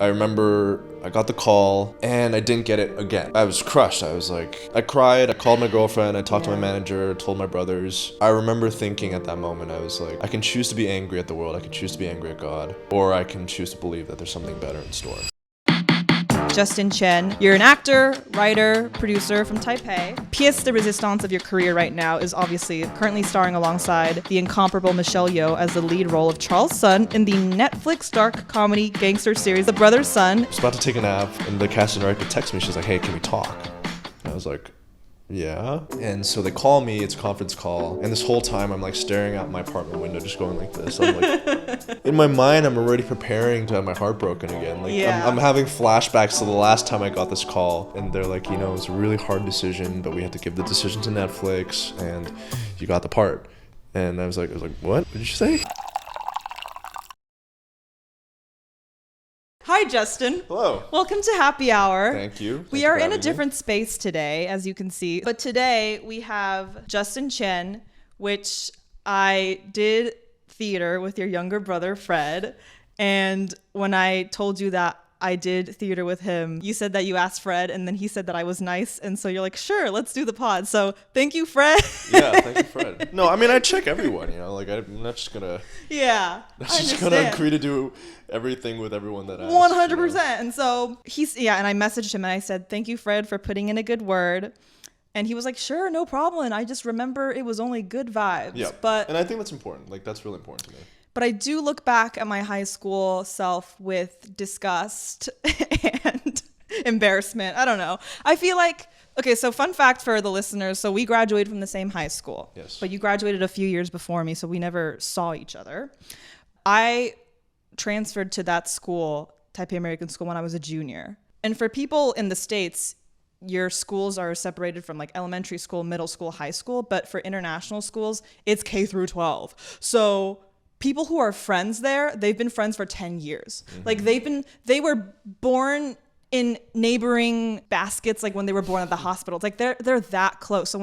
I remember I got the call and I didn't get it again. I was crushed. I cried. I called my girlfriend. I talked to my manager, told my brothers. I remember thinking at that moment, I was like, I can choose to be angry at the world. I can choose to be angry at God, or I can choose to believe that there's something better in store. Justin Chien, you're an actor, writer, producer from Taipei. Pièce de résistance of your career right now is obviously currently starring alongside the incomparable Michelle Yeoh as the lead role of Charles' son in the Netflix dark comedy gangster series The Brother's Son. I was about to take a nap and the casting director texted me. She's like, hey, can we talk? And I was like, yeah. And so they call me, it's a conference call, and this whole time I'm like staring out my apartment window just going like this. I'm like, in my mind I'm already preparing to have my heart broken again. Like I'm having flashbacks to the last time I got this call, and they're like, you know, it's a really hard decision, but we had to give the decision to Netflix and you got the part. And I was like, what did you say? Hi, Justin. Hello. Welcome to Happy Hour. Thank you. We are in a different space today, as you can see. But today we have Justin Chien, which I did theater with your younger brother, Fred. And when I told you that I did theater with him, you said that you asked Fred, and then he said that I was nice. And so you're like, sure, let's do the pod. So thank you, Fred. Yeah, thank you, Fred. No, I mean, I check everyone, you know, like I'm not just gonna... Yeah, I'm just gonna agree to do everything with everyone that asks. 100%. You know? And so and I messaged him and I said, thank you, Fred, for putting in a good word. And he was like, sure, no problem. And I just remember it was only good vibes. Yeah, and I think that's important. Like, that's really important to me. But I do look back at my high school self with disgust and embarrassment. I don't know. I feel like, okay, so fun fact for the listeners. So we graduated from the same high school. Yes. But you graduated a few years before me, so we never saw each other. I transferred to that school, Taipei American School, when I was a junior. And for people in the States, your schools are separated from like elementary school, middle school, high school. But for international schools, it's K through 12. So people who are friends there, they've been friends for 10 years. Mm-hmm. Like they were born in neighboring baskets, like when they were born at the hospital. It's like they're that close. So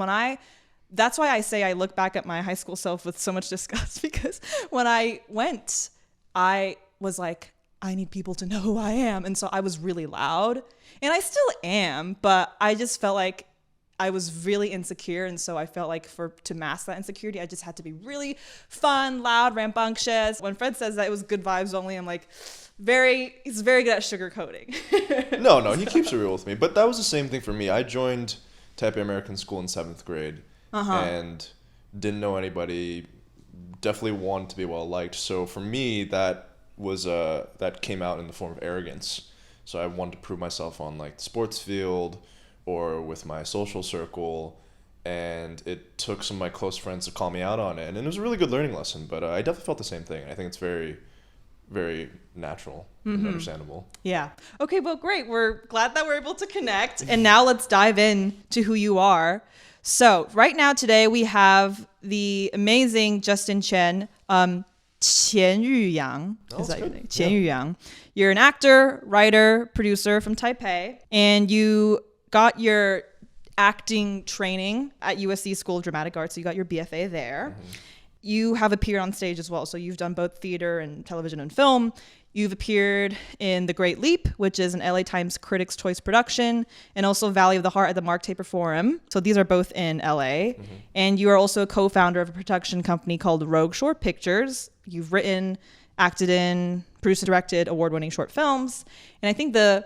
that's why I say I look back at my high school self with so much disgust, because when I went, I was like, I need people to know who I am. And so I was really loud, and I still am, but I just felt like I was really insecure. And so I felt like to mask that insecurity, I just had to be really fun, loud, rambunctious. When Fred says that it was good vibes only, I'm like, he's very good at sugarcoating. No, he keeps it real with me. But that was the same thing for me. I joined Taipei American School in 7th grade and didn't know anybody, definitely wanted to be well liked. So for me, that came out in the form of arrogance. So I wanted to prove myself on like the sports field or with my social circle, and it took some of my close friends to call me out on it, and it was a really good learning lesson. But I definitely felt the same thing. I think it's very, very natural and understandable. Yeah. Okay, well, great. We're glad that we're able to connect, and now let's dive in to who you are. So right now today we have the amazing Justin Chien, Chien Yang. Is that your name? Chien Yang. You're an actor, writer, producer from Taipei, and you got your acting training at USC School of Dramatic Arts. So you got your BFA there. Mm-hmm. You have appeared on stage as well. So you've done both theater and television and film. You've appeared in The Great Leap, which is an LA Times Critics' Choice production, and also Valley of the Heart at the Mark Taper Forum. So these are both in LA. Mm-hmm. And you are also a co-founder of a production company called Rogue Short Pictures. You've written, acted in, produced and directed award-winning short films. And I think the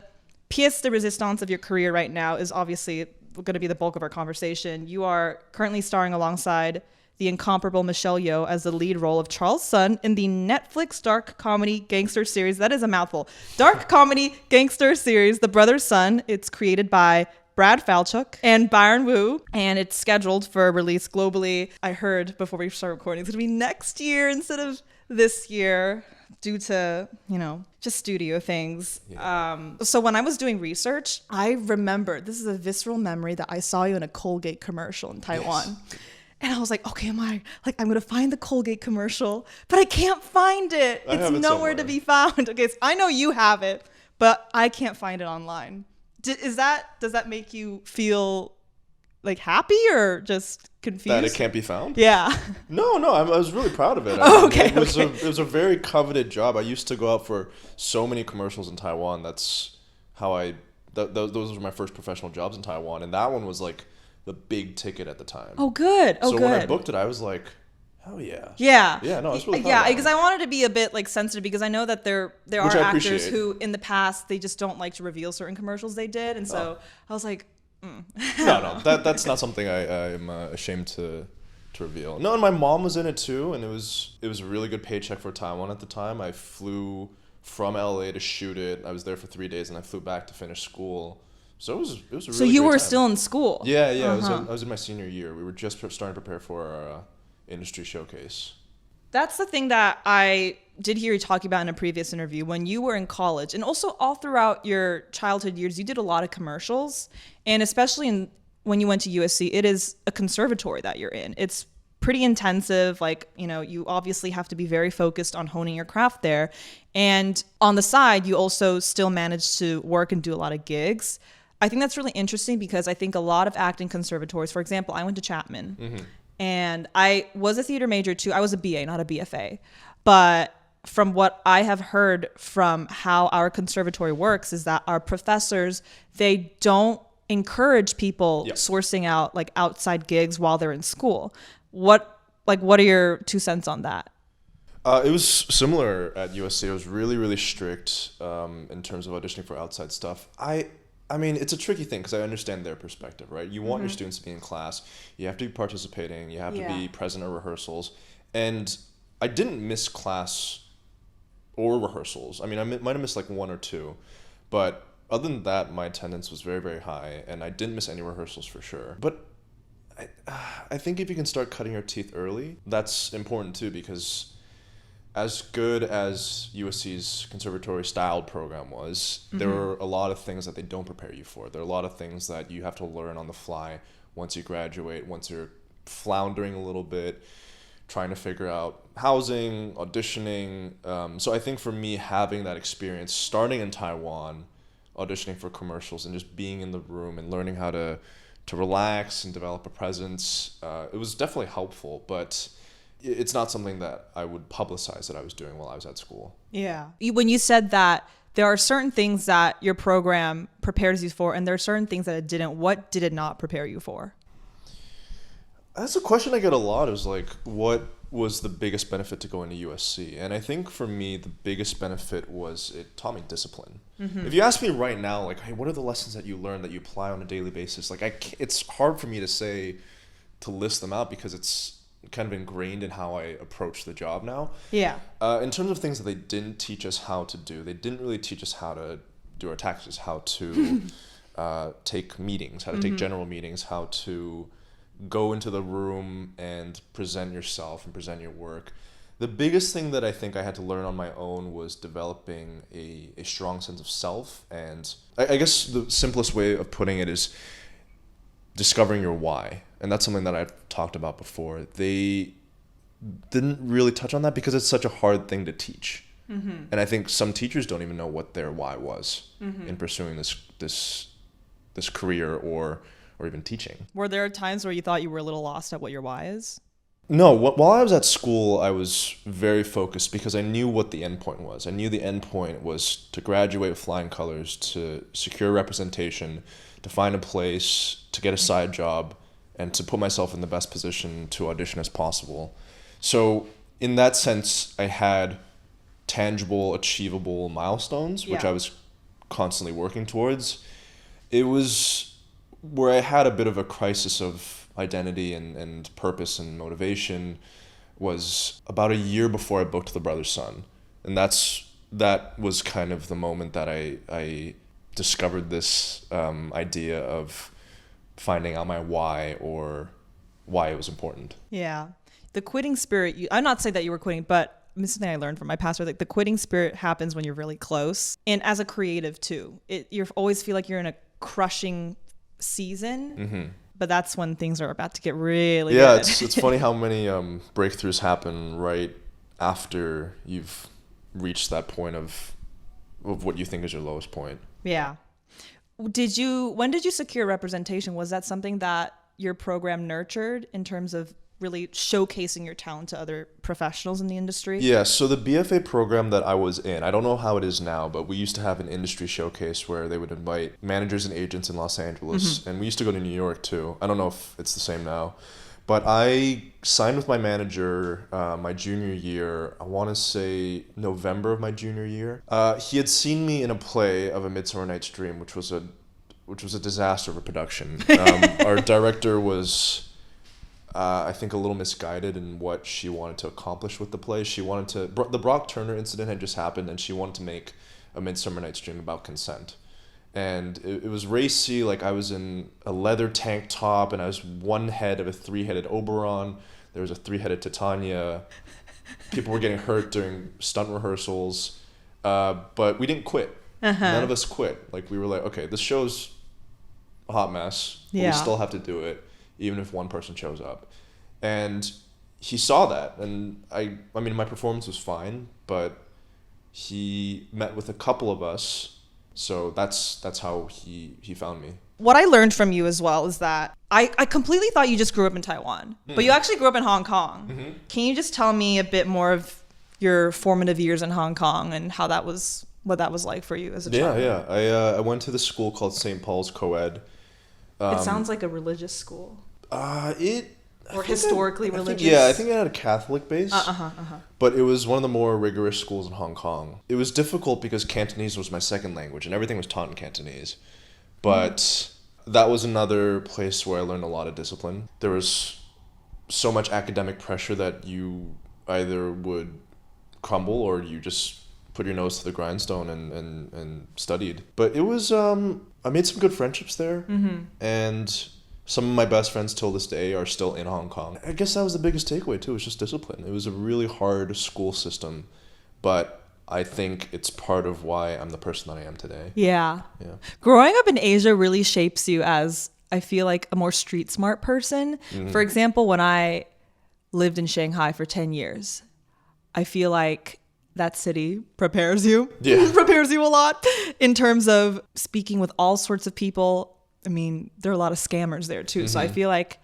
pièce de résistance of your career right now is obviously going to be the bulk of our conversation. You are currently starring alongside the incomparable Michelle Yeoh as the lead role of Charles' son in the Netflix dark comedy gangster series. That is a mouthful. Dark comedy gangster series, The Brother's Son. It's created by Brad Falchuk and Byron Wu, and it's scheduled for release globally. I heard before we start recording, it's going to be next year instead of this year, due to, just studio things. Yeah. So when I was doing research, I remembered, this is a visceral memory, that I saw you in a Colgate commercial in Taiwan. Yes. And I was like, okay, I'm going to find the Colgate commercial, but I can't find it. It's nowhere to be found. Okay, so I know you have it, but I can't find it online. Does that make you feel like happy or just confused? That it can't be found? Yeah. No, I was really proud of it. Okay. It was a very coveted job. I used to go out for so many commercials in Taiwan. That's how those were my first professional jobs in Taiwan. And that one was like the big ticket at the time. Oh, good. So when I booked it, I was like, hell yeah. Yeah. Yeah, no, it's really fun. Yeah, because I wanted to be a bit like sensitive because I know that there are actors who in the past they just don't like to reveal certain commercials they did, and so I was like, No, that's not something I am ashamed to reveal. No, and my mom was in it too, and it was a really good paycheck for Taiwan at the time. I flew from LA to shoot it. I was there for 3 days, and I flew back to finish school. So it was a really So you great were time. still in school? Yeah. I was in my senior year. We were just starting to prepare for our industry showcase. That's the thing that I did hear you talking about in a previous interview. When you were in college, and also all throughout your childhood years, you did a lot of commercials, and especially when you went to USC, it is a conservatory that you're in. It's pretty intensive. Like, you know, you obviously have to be very focused on honing your craft there. And on the side, you also still manage to work and do a lot of gigs. I think that's really interesting because I think a lot of acting conservatories, for example, I went to Chapman. Mm-hmm. And I was a theater major too. I was a BA, not a BFA. But from what I have heard from how our conservatory works is that our professors, they don't encourage people sourcing out like outside gigs while they're in school. What are your 2 cents on that? It was similar at USC. It was really, really strict in terms of auditioning for outside stuff. I mean, it's a tricky thing because I understand their perspective, right? You want your students to be in class. You have to be participating. You have to be present at rehearsals. And I didn't miss class or rehearsals. I mean, I might have missed like 1 or 2. But other than that, my attendance was very, very high. And I didn't miss any rehearsals for sure. But I think if you can start cutting your teeth early, that's important too, because as good as USC's conservatory styled program was, there were a lot of things that they don't prepare you for. There are a lot of things that you have to learn on the fly once you graduate, once you're floundering a little bit, trying to figure out housing, auditioning. So I think for me, having that experience, starting in Taiwan, auditioning for commercials and just being in the room and learning how to relax and develop a presence, it was definitely helpful, but it's not something that I would publicize that I was doing while I was at school. Yeah. When you said that there are certain things that your program prepares you for, and there are certain things that it didn't, what did it not prepare you for? That's a question I get a lot, is like, what was the biggest benefit to going to USC? And I think for me, the biggest benefit was it taught me discipline. If you ask me right now, like, hey, what are the lessons that you learn that you apply on a daily basis? Like, it's hard for me to list them out because it's kind of ingrained in how I approach the job now. Yeah. In terms of things that they didn't teach us how to do, they didn't really teach us how to do our taxes, how to take meetings, how to take general meetings, how to go into the room and present yourself and present your work. The biggest thing that I think I had to learn on my own was developing a strong sense of self. And I guess the simplest way of putting it is discovering your why. And that's something that I've talked about before. They didn't really touch on that because it's such a hard thing to teach. And I think some teachers don't even know what their why was in pursuing this career or even teaching. Were there times where you thought you were a little lost at what your why is? No, while I was at school, I was very focused because I knew what the end point was. I knew the end point was to graduate with flying colors, to secure representation, to find a place, to get a side job, and to put myself in the best position to audition as possible. So in that sense, I had tangible, achievable milestones, which I was constantly working towards. It was where I had a bit of a crisis of identity and purpose and motivation was about a year before I booked The Brother's Son. And that was kind of the moment that I discovered this idea of finding out my why, or why it was important. Yeah. The quitting spirit, I'm not saying that you were quitting, but this is something I learned from my pastor, like the quitting spirit happens when you're really close. And as a creative too, you always feel like you're in a crushing season, but that's when things are about to get really good. It's funny how many breakthroughs happen right after you've reached that point of what you think is your lowest point. Yeah. When did you secure representation? Was that something that your program nurtured in terms of really showcasing your talent to other professionals in the industry? Yeah, so the BFA program that I was in, I don't know how it is now, but we used to have an industry showcase where they would invite managers and agents in Los Angeles, and we used to go to New York too. I don't know if it's the same now, but I signed with my manager my junior year, I want to say November of my junior year. He had seen me in a play of A Midsummer Night's Dream, which was a disaster of a production. Our director was... I think a little misguided in what she wanted to accomplish with the play. The Brock Turner incident had just happened, and she wanted to make A Midsummer Night's Dream about consent. And it was racy, like I was in a leather tank top, and I was one head of a three-headed Oberon. There was a three-headed Titania. People were getting hurt during stunt rehearsals. But we didn't quit. None of us quit. Like, we were like, okay, this show's a hot mess, but we still have to do it, even if one person shows up. And he saw that, and I mean, my performance was fine, but he met with a couple of us, so that's how he found me. What I learned from you as well is that I completely thought you just grew up in Taiwan, but you actually grew up in Hong Kong. Mm-hmm. Can you just tell me a bit more of your formative years in Hong Kong and what that was like for you as a child? Yeah. I went to this school called St. Paul's Co-ed. It sounds like a religious school. Historically religious. I think it had a Catholic base. But it was one of the more rigorous schools in Hong Kong. It was difficult because Cantonese was my second language, and everything was taught in Cantonese. But that was another place where I learned a lot of discipline. There was so much academic pressure that you either would crumble or you just put your nose to the grindstone and studied. But it was, I made some good friendships there. And some of my best friends till this day are still in Hong Kong. I guess that was the biggest takeaway too, was just discipline. It was a really hard school system, but I think it's part of why I'm the person that I am today. Yeah. Growing up in Asia really shapes you as, I feel like, a more street smart person. For example, when I lived in Shanghai for 10 years, I feel like that city prepares you. Prepares you a lot in terms of speaking with all sorts of people. I mean, there are a lot of scammers there too. So I feel like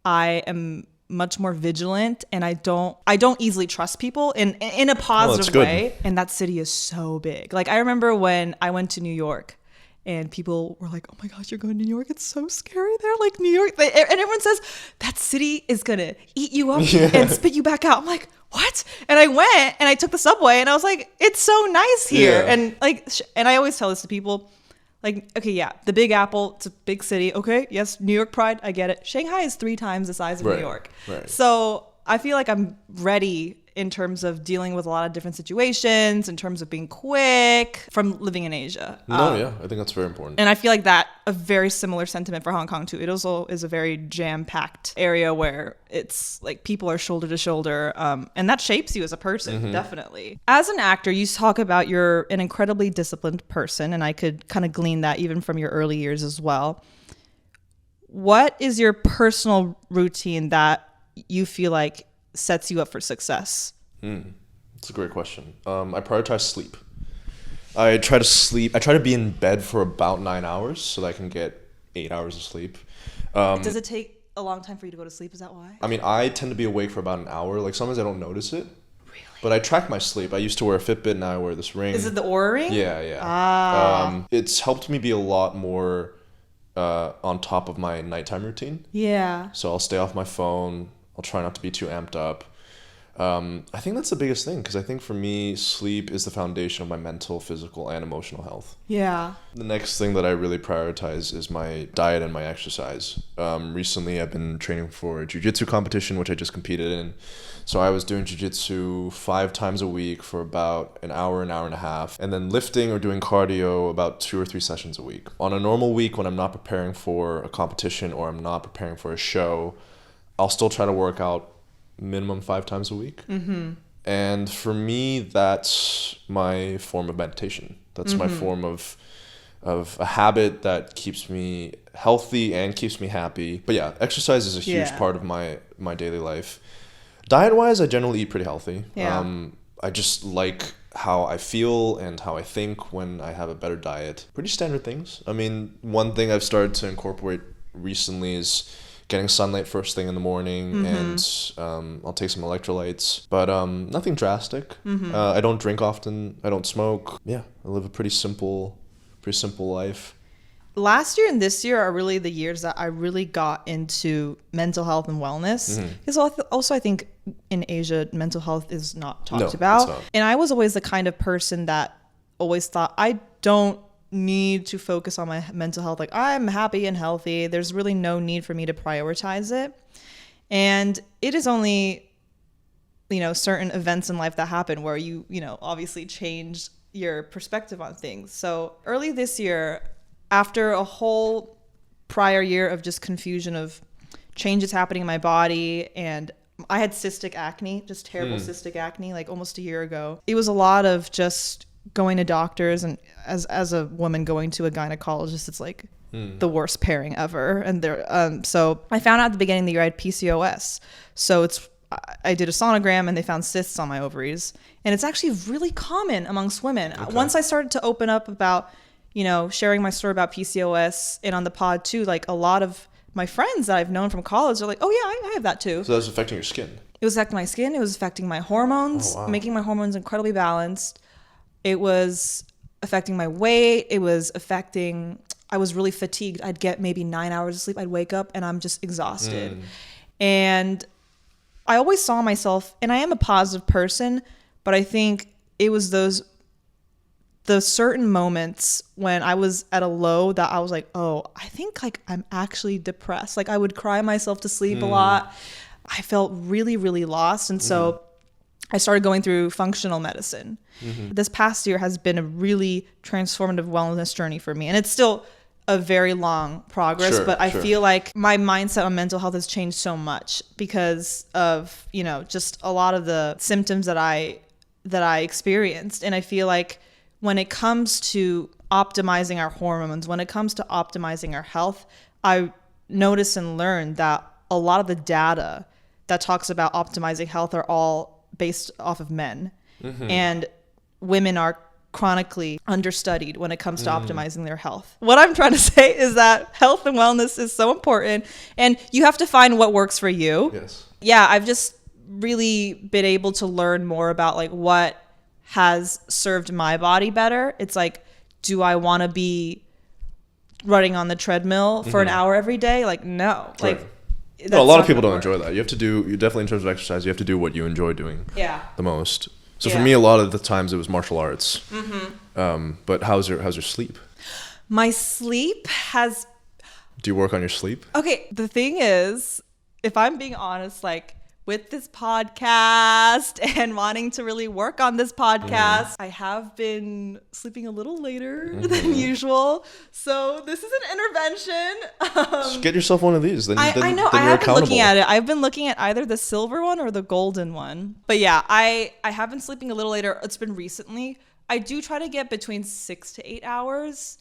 I am much more vigilant, and I don't easily trust people in a positive way. And that city is so big. Like, I remember when I went to New York and people were like, oh my gosh, you're going to New York. It's so scary there. Like, New York. And everyone says that city is going to eat you up and spit you back out. I'm like, what? And I went and I took the subway and I was like, it's so nice here. And and I always tell this to people, like, okay, yeah, the Big Apple, it's a big city. Okay, yes, New York pride, I get it. Shanghai is 3 times the size of New York. So I feel like I'm ready in terms of dealing with a lot of different situations, in terms of being quick from living in Asia. I think that's very important. And I feel like that a very similar sentiment for Hong Kong too. It also is a very jam-packed area where it's like people are shoulder to shoulder, and that shapes you as a person, definitely. As an actor, you talk about you're an incredibly disciplined person, and I could kind of glean that even from your early years as well. What is your personal routine that you feel like sets you up for success? That's a great question. I prioritize sleep. I try to be in bed for about 9 hours so that I can get 8 hours of sleep. Does it take a long time for you to go to sleep? Is that why? I mean, I tend to be awake for about an hour. Like, sometimes I don't notice it. Really? But I track my sleep. I used to wear a Fitbit, now I wear this ring. Is it the Oura ring? Yeah. It's helped me be a lot more on top of my nighttime routine. Yeah. So I'll stay off my phone. I'll try not to be too amped up. I think that's the biggest thing, because I think for me, sleep is the foundation of my mental, physical, and emotional health. Yeah. The next thing that I really prioritize is my diet and my exercise. Recently, I've been training for a jiu-jitsu competition, which I just competed in. So I was doing jiu-jitsu 5 times a week for about an hour and a half, and then lifting or doing cardio about 2 or 3 sessions a week. On a normal week, when I'm not preparing for a competition or I'm not preparing for a show, I'll still try to work out minimum 5 times a week. And for me, that's my form of meditation. That's my form of a habit that keeps me healthy and keeps me happy. But yeah, exercise is a huge part of my daily life. Diet-wise, I generally eat pretty healthy. I just like how I feel and how I think when I have a better diet. Pretty standard things. I mean, one thing I've started to incorporate recently is getting sunlight first thing in the morning, and I'll take some electrolytes, but nothing drastic. I don't drink often. I don't smoke. Yeah, I live a pretty simple life. Last year and this year are really the years that I really got into mental health and wellness. Because also I think in Asia, mental health is not talked about. It's not. And I was always the kind of person that always thought, I don't need to focus on my mental health. Like, I'm happy and healthy. There's really no need for me to prioritize it. And it is only, certain events in life that happen where you obviously change your perspective on things. So early this year, after a whole prior year of just confusion of changes happening in my body, and I had cystic acne, just terrible cystic acne, like almost a year ago. It was a lot of just going to doctors, and as a woman going to a gynecologist, it's like the worst pairing ever. And so I found out at the beginning of the year I had PCOS. So I did a sonogram and they found cysts on my ovaries, and it's actually really common amongst women. Okay. Once I started to open up about sharing my story about PCOS, and on the pod too, like a lot of my friends that I've known from college are like, oh yeah, I have that too. So that was affecting your skin? It was affecting my skin. It was affecting my hormones, making my hormones incredibly balanced. It was affecting my weight. It was affecting, I was really fatigued. I'd get maybe 9 hours of sleep. I'd wake up and I'm just exhausted. And I always saw myself, and I am a positive person, but I think it was those certain moments when I was at a low that I was like, oh, I think like I'm actually depressed. Like I would cry myself to sleep a lot. I felt really, really lost. And so I started going through functional medicine. This past year has been a really transformative wellness journey for me. And it's still a very long progress, but I feel like my mindset on mental health has changed so much because of, just a lot of the symptoms that I experienced. And I feel like when it comes to optimizing our hormones, when it comes to optimizing our health, I noticed and learned that a lot of the data that talks about optimizing health are all based off of men. And women are chronically understudied when it comes to optimizing their health. What I'm trying to say is that health and wellness is so important, and you have to find what works for you. Yes. Yeah, I've just really been able to learn more about like what has served my body better. It's like, do I want to be running on the treadmill for an hour every day? Like, no. Right. Like, no, a lot of people don't enjoy that. You definitely, in terms of exercise, you have to do what you enjoy doing the most. So for me, a lot of the times it was martial arts. But how's your sleep? My sleep has... Do you work on your sleep? Okay, the thing is, if I'm being honest, like with this podcast and wanting to really work on this podcast, I have been sleeping a little later than usual. So this is an intervention. Just get yourself one of these. Then, I know. I have been looking at it. I've been looking at either the silver one or the golden one. But yeah, I have been sleeping a little later. It's been recently. I do try to get between 6 to 8 hours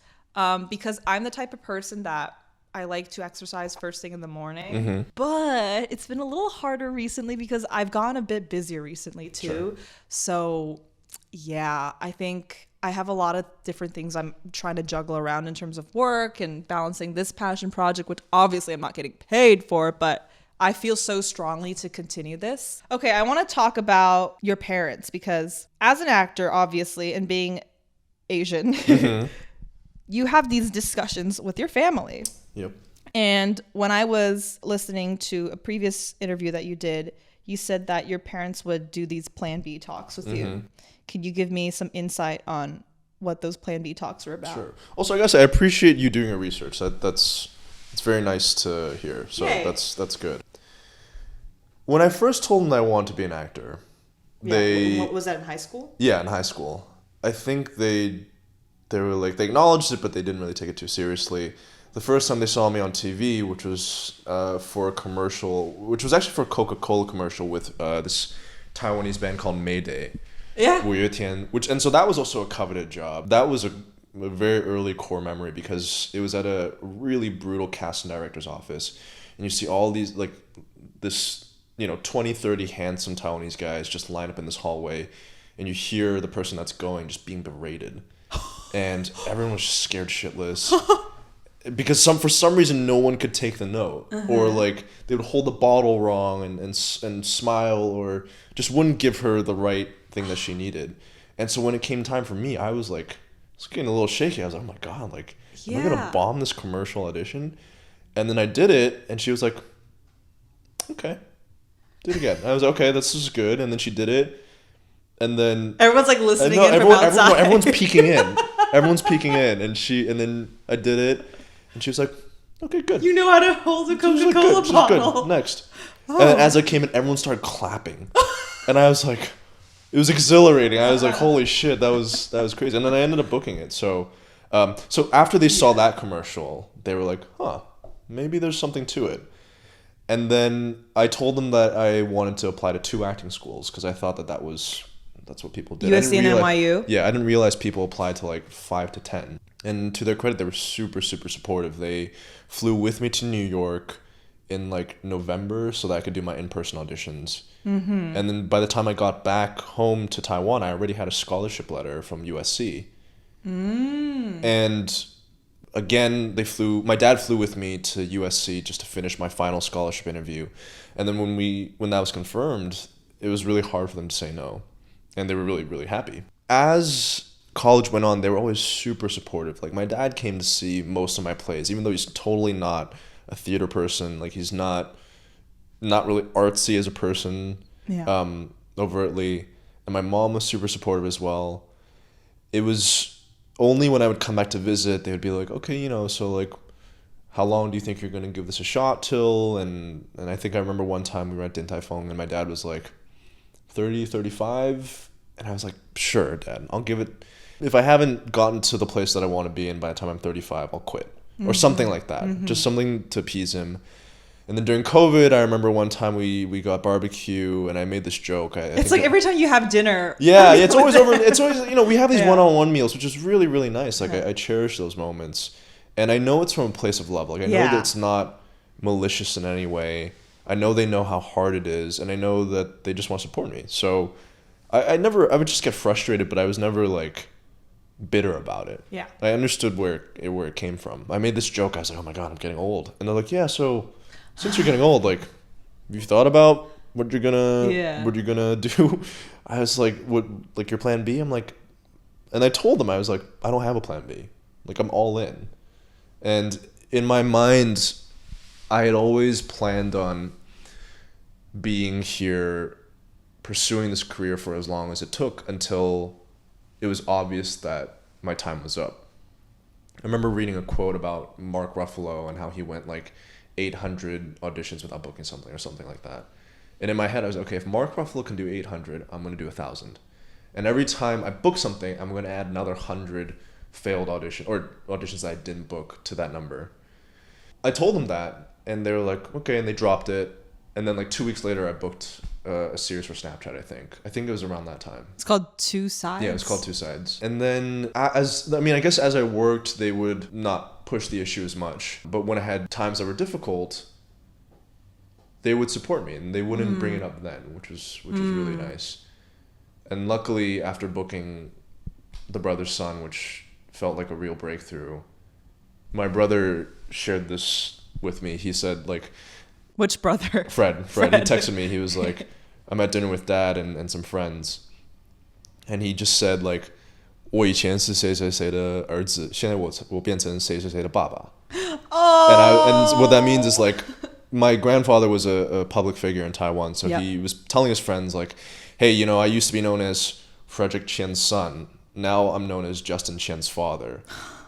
because I'm the type of person that I like to exercise first thing in the morning, but it's been a little harder recently because I've gone a bit busier recently too. So yeah, I think I have a lot of different things I'm trying to juggle around in terms of work and balancing this passion project, which obviously I'm not getting paid for, but I feel so strongly to continue this. Okay, I want to talk about your parents because as an actor, obviously, and being Asian, you have these discussions with your family. Yep. And when I was listening to a previous interview that you did, you said that your parents would do these Plan B talks with you. Can you give me some insight on what those Plan B talks were about? Sure. Also, I guess I appreciate you doing your research. It's very nice to hear. So that's good. When I first told them that I wanted to be an actor, what was that in high school? Yeah, in high school. I think they were like, they acknowledged it, but they didn't really take it too seriously. The first time they saw me on TV, which was for a commercial, which was actually for a Coca-Cola commercial with this Taiwanese band called Mayday. Yeah. And so that was also a coveted job. That was a very early core memory because it was at a really brutal casting director's office. And you see all these, like, this, 20, 30 handsome Taiwanese guys just line up in this hallway. And you hear the person that's going just being berated. And everyone was just scared shitless. because for some reason no one could take the note, or like they would hold the bottle wrong and smile, or just wouldn't give her the right thing that she needed. And so when it came time for me, I was getting a little shaky. I was like, oh my God, like, am I gonna bomb this commercial audition? And then I did it, and she was like, okay, do it again. I was like, okay, this is good. And then she did it, and then everyone's like listening in from outside. Everyone's peeking in. Everyone's peeking in, and then I did it, and she was like, okay, good. You know how to hold a Coca-Cola bottle. Good. Next. And then as I came in, everyone started clapping, and I was like, it was exhilarating. I was like, holy shit, that was crazy. And then I ended up booking it. So after they saw that commercial, they were like, huh, maybe there's something to it. And then I told them that I wanted to apply to 2 acting schools, because I thought that's what people did. USC and NYU? Yeah, I didn't realize people applied to like 5 to 10. And to their credit, they were super, super supportive. They flew with me to New York in like November so that I could do my in-person auditions. And then by the time I got back home to Taiwan, I already had a scholarship letter from USC. And again, my dad flew with me to USC just to finish my final scholarship interview. And then when that was confirmed, it was really hard for them to say no. And they were really, really happy. As college went on, they were always super supportive. Like, my dad came to see most of my plays, even though he's totally not a theater person. Like, he's not really artsy as a person, overtly. And my mom was super supportive as well. It was only when I would come back to visit, they would be like, okay, so like, how long do you think you're going to give this a shot till? And I think I remember one time we were at Din Tai Fung, and my dad was like, 30, 35. And I was like, sure, Dad, I'll give it. If I haven't gotten to the place that I want to be in by the time I'm 35, I'll quit. Or something like that. Just something to appease him. And then during COVID, I remember one time we got barbecue, and I made this joke. It's like every time you have dinner. Yeah, it's always over. It's always, we have these one-on-one meals, which is really, really nice. Like, I cherish those moments. And I know it's from a place of love. Like, I know that it's not malicious in any way. I know they know how hard it is, and I know that they just want to support me. So I would just get frustrated, but I was never like bitter about it. Yeah. I understood where it came from. I made this joke. I was like, oh my God, I'm getting old. And they're like, yeah, so since you're getting old, like, have you thought about what you're gonna do? I was like, what, like, your plan B? I'm like, and I told them, I was like, I don't have a plan B. Like, I'm all in. And in my mind, I had always planned on being here, pursuing this career for as long as it took, until it was obvious that my time was up. I remember reading a quote about Mark Ruffalo and how he went like 800 auditions without booking something, or something like that. And in my head, I was like, okay, if Mark Ruffalo can do 800, I'm going to do 1,000. And every time I book something, I'm going to add another 100 failed auditions that I didn't book to that number. I told them that, and they were like, okay, and they dropped it. And then like 2 weeks later, I booked a series for Snapchat, I think it was around that time. It's called Two Sides? Yeah, it's called Two Sides. And then, I guess as I worked, they would not push the issue as much. But when I had times that were difficult, they would support me, and they wouldn't bring it up then, which was really nice. And luckily, after booking The Brother's Son, which felt like a real breakthrough, my brother shared this with me. He said, like... Which brother? Fred. He texted me. He was like, I'm at dinner with Dad and some friends. And he just said, like, 我以前是谁谁谁的儿子，现在我变成谁谁谁的爸爸. Oh! And what that means is, like, my grandfather was a public figure in Taiwan, so he was telling his friends, like, hey, I used to be known as Frederick Chien's son. Now I'm known as Justin Chien's father.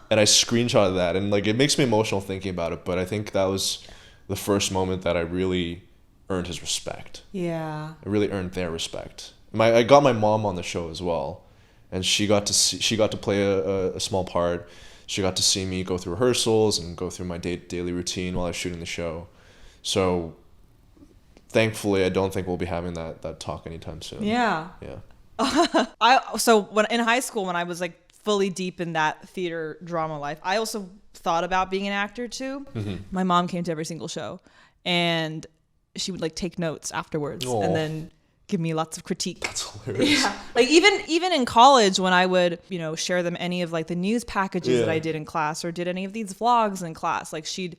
And I screenshotted that, and like, it makes me emotional thinking about it, but I think that was the first moment that I really earned his respect. Yeah. I really earned their respect. I got my mom on the show as well, and she got to play a small part. She got to see me go through rehearsals and go through my daily routine while I was shooting the show. So thankfully, I don't think we'll be having that talk anytime soon. Yeah. So when in high school, when I was like fully deep in that theater drama life, I also thought about being an actor too. Mm-hmm. My mom came to every single show, and she would like take notes afterwards. Aww. And then give me lots of critique. That's hilarious. Yeah. Like even in college when I would, share them any of like the news packages that I did in class or did any of these vlogs in class, like she'd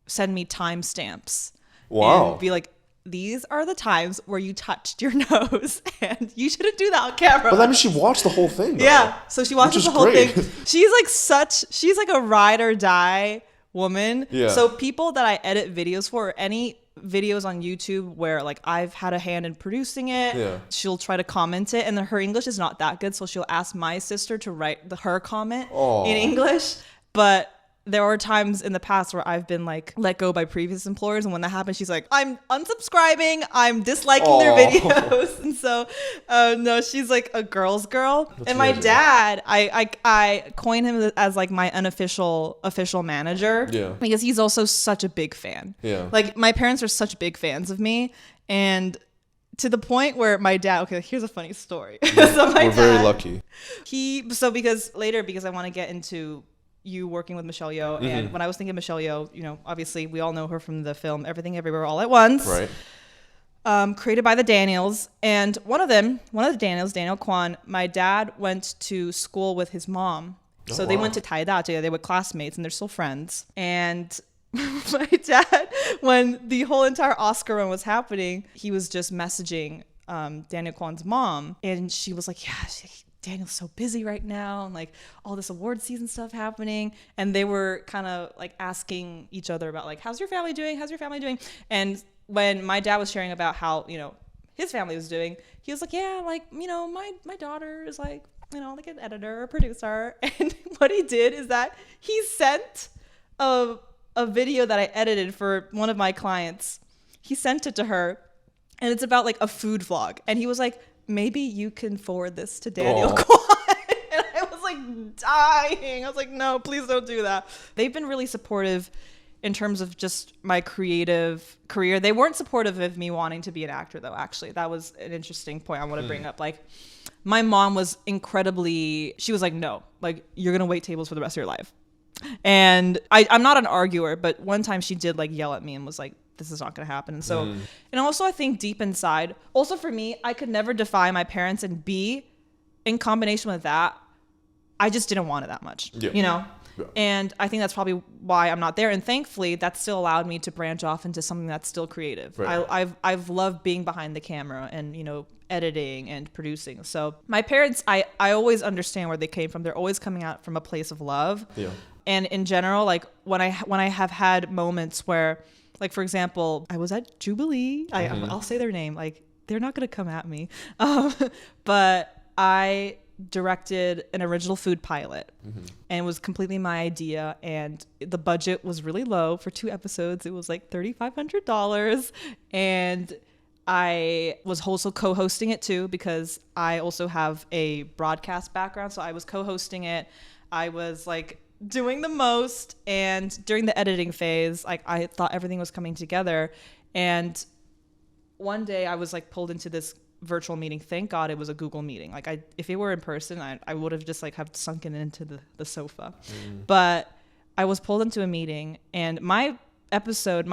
send me timestamps. Wow. And be like, these are the times where you touched your nose and you shouldn't do that on camera. But that means she watched the whole thing, though. Yeah. So she watches the whole great. thing. She's like a ride or die woman. Yeah. So people that I edit videos for, any videos on YouTube where like I've had a hand in producing it, she'll try to comment it, and then her English is not that good, so she'll ask my sister to write her comment in English. But there were times in the past where I've been like let go by previous employers, and when that happens, she's like, I'm unsubscribing, I'm disliking their videos. And so no, she's like a girl's girl. That's amazing. My dad, I coined him as like my official manager, because he's also such a big fan. Like my parents are such big fans of me, and to the point where my dad, okay, here's a funny story. So we're very lucky. Because I want to get into you working with Michelle Yeoh, and when I was thinking Michelle Yeoh, obviously we all know her from the film Everything Everywhere All at Once, right? Created by the Daniels, and one of the Daniels, Daniel Kwan, my dad went to school with his mom, so they went to Taida together. They were classmates, and they're still friends. And my dad, when the whole entire Oscar run was happening, he was just messaging Daniel Kwan's mom, and she was like, Daniel's so busy right now, and like all this award season stuff happening, and they were kind of like asking each other about like, how's your family doing, and when my dad was sharing about how his family was doing, he was like, my daughter is like like an editor or producer. And what he did is that he sent a video that I edited for one of my clients. He sent it to her, and it's about like a food vlog, and he was like, maybe you can forward this to Daniel Kwan. And I was like dying. I was like, no, please don't do that. They've been really supportive in terms of just my creative career. They weren't supportive of me wanting to be an actor, though, actually. That was an interesting point I want to bring up. Like, my mom was she was like, no, like, you're going to wait tables for the rest of your life. And I'm not an arguer, but one time she did like yell at me and was like, this is not going to happen. And so, and also I think deep inside, also for me, I could never defy my parents, and B, in combination with that, I just didn't want it that much, Yeah. And I think that's probably why I'm not there. And thankfully, that still allowed me to branch off into something that's still creative. Right. I've loved being behind the camera and, editing and producing. So my parents, I always understand where they came from. They're always coming out from a place of love. Yeah. And in general, like when I have had moments where, like, for example, I was at Jubilee. I'll say their name. Like, they're not going to come at me. But I directed an original food pilot, and it was completely my idea. And the budget was really low for 2 episodes. It was like $3,500. And I was also co-hosting it too, because I also have a broadcast background. So I was co-hosting it. I was like doing the most, and during the editing phase, like I thought everything was coming together. And one day I was like pulled into this virtual meeting. Thank God it was a Google meeting. Like if it were in person, I would have just like have sunken into the sofa. But I was pulled into a meeting, and my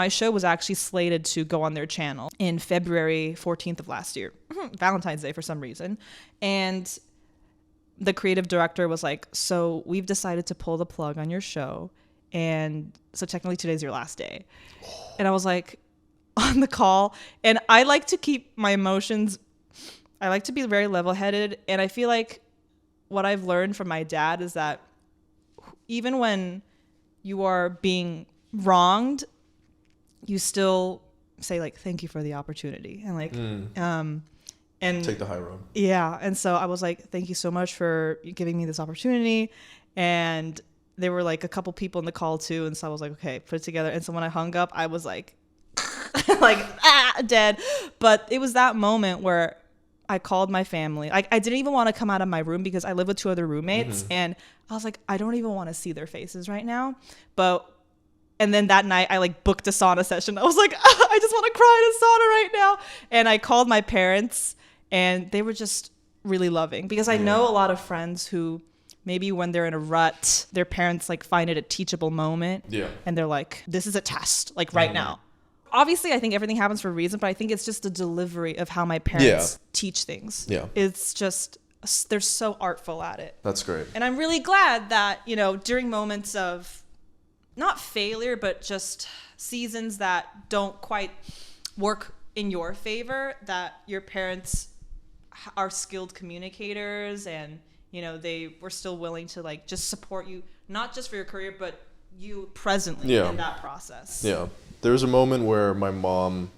show was actually slated to go on their channel in February 14th of last year, Valentine's Day for some reason. And the creative director was like, so we've decided to pull the plug on your show, and so technically today's your last day. And I was like on the call, and I like to keep my emotions, I like to be very level-headed, and I feel like what I've learned from my dad is that even when you are being wronged, you still say like, thank you for the opportunity, and like and take the high road. Yeah. And so I was like, thank you so much for giving me this opportunity. And there were like a couple people in the call too. And so I was like, okay, put it together. And so when I hung up, I was like, dead. But it was that moment where I called my family. Like, I didn't even want to come out of my room because I live with 2 other roommates. And I was like, I don't even want to see their faces right now. And then that night I like booked a sauna session. I was like, I just want to cry in a sauna right now. And I called my parents, and they were just really loving, because I know a lot of friends who maybe when they're in a rut, their parents like find it a teachable moment. Yeah. And they're like, this is a test, like right now. obviously I think everything happens for a reason, but I think it's just the delivery of how my parents teach things. Yeah. It's just, they're so artful at it. That's great. And I'm really glad that, you know, during moments of not failure, but just seasons that don't quite work in your favor, that your parents are skilled communicators, and, you know, they were still willing to like just support you, not just for your career, but you presently in that process. Yeah. There was a moment where my mom,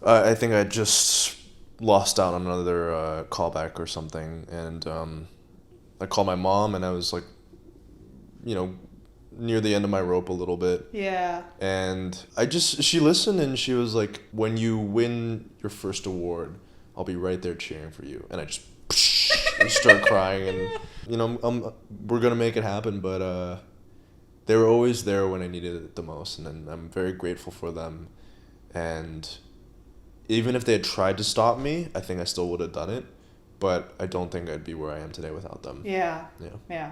I think I just lost out on another callback or something, and I called my mom, and I was like, you know, near the end of my rope a little bit. Yeah. And she listened, and she was like, when you win your first award, I'll be right there cheering for you. And I just start crying, and, you know, we're going to make it happen. But they were always there when I needed it the most. And I'm very grateful for them. And even if they had tried to stop me, I think I still would have done it. But I don't think I'd be where I am today without them. Yeah.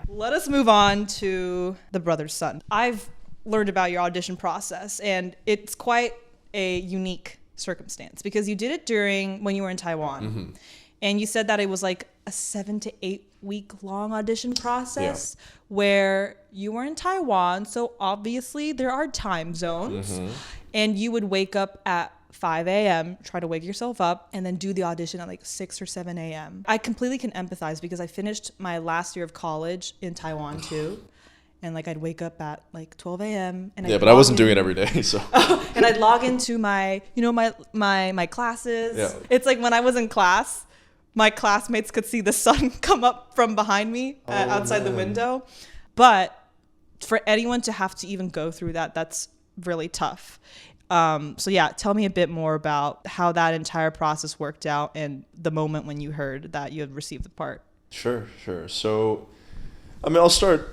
Let us move on to The Brother's Son. I've learned about your audition process, and it's quite a unique circumstance because you did it when you were in Taiwan. And you said that it was like a 7 to 8 week long audition process where you were in Taiwan. So obviously there are time zones, and you would wake up at 5 a.m., try to wake yourself up, and then do the audition at like 6 or 7 a.m. I completely can empathize because I finished my last year of college in Taiwan too. And like I'd wake up at like 12 a.m. and but I wasn't doing it every day, so. And I'd log into my classes. Yeah. It's like when I was in class, my classmates could see the sun come up from behind me outside the window. But for anyone to have to even go through that, that's really tough. So yeah, tell me a bit more about how that entire process worked out and the moment when you heard that you had received the part. Sure. So, I mean, I'll start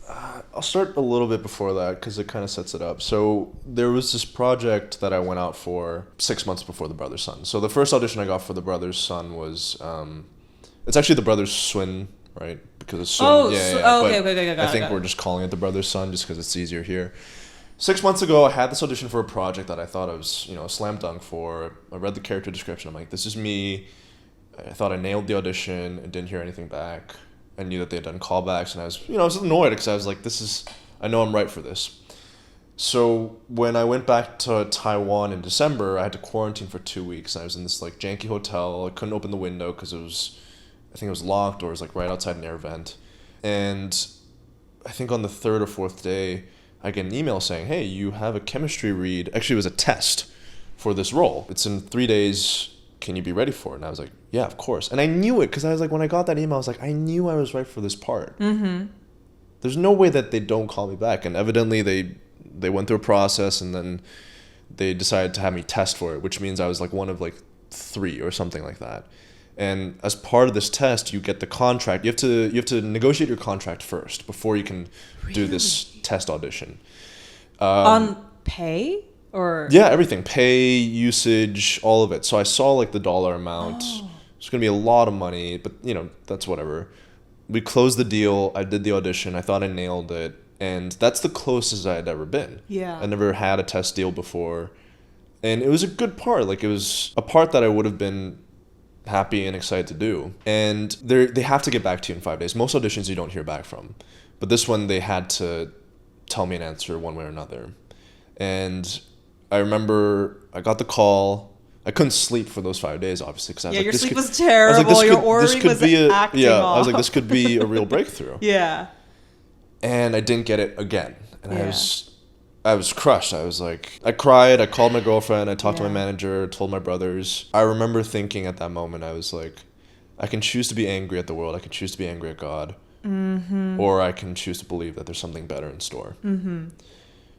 a little bit before that because it kind of sets it up. So there was this project that I went out for 6 months before The Brother's Son. So the first audition I got for The Brother's Son was, it's actually The Brother's Swin, right? Because it's Swin. Okay. I think we're just calling it The Brother's Son just because it's easier here. 6 months ago, I had this audition for a project that I thought I was, you know, a slam dunk for. I read the character description. I'm like, this is me. I thought I nailed the audition and didn't hear anything back. I knew that they had done callbacks, and I was annoyed because I was like, I know I'm right for this. So when I went back to Taiwan in December, I had to quarantine for 2 weeks. I was in this like janky hotel. I couldn't open the window because I think it was locked, or it was like right outside an air vent. And I think on the third or fourth day, I get an email saying, hey, you have a chemistry read. Actually, it was a test for this role. It's in 3 days. Can you be ready for it? And I was like, yeah, of course. And I knew it because I was like, when I got that email, I was like, I knew I was right for this part. There's no way that they don't call me back. And evidently they went through a process, and then they decided to have me test for it, which means I was like one of like 3 or something like that. And as part of this test, you get the contract. You have to negotiate your contract first before you can do this test audition. On pay or? Yeah, everything. Pay, usage, all of it. So I saw like the dollar amount. It's going to be a lot of money, but you know, that's whatever. We closed the deal. I did the audition. I thought I nailed it. And that's the closest I had ever been. Yeah. I never had a test deal before. And it was a good part. Like it was a part that I would have been happy and excited to do. And they have to get back to you in 5 days. Most auditions you don't hear back from. But this one, they had to tell me an answer one way or another. And I remember I got the call. I couldn't sleep for those 5 days, obviously, because I was like, your sleep was terrible. Your ordering was acting off. I was like, this could be a real breakthrough. Yeah. And I didn't get it again. And I was crushed. I was like, I cried. I called my girlfriend. I talked to my manager, told my brothers. I remember thinking at that moment, I was like, I can choose to be angry at the world. I can choose to be angry at God. Or I can choose to believe that there's something better in store.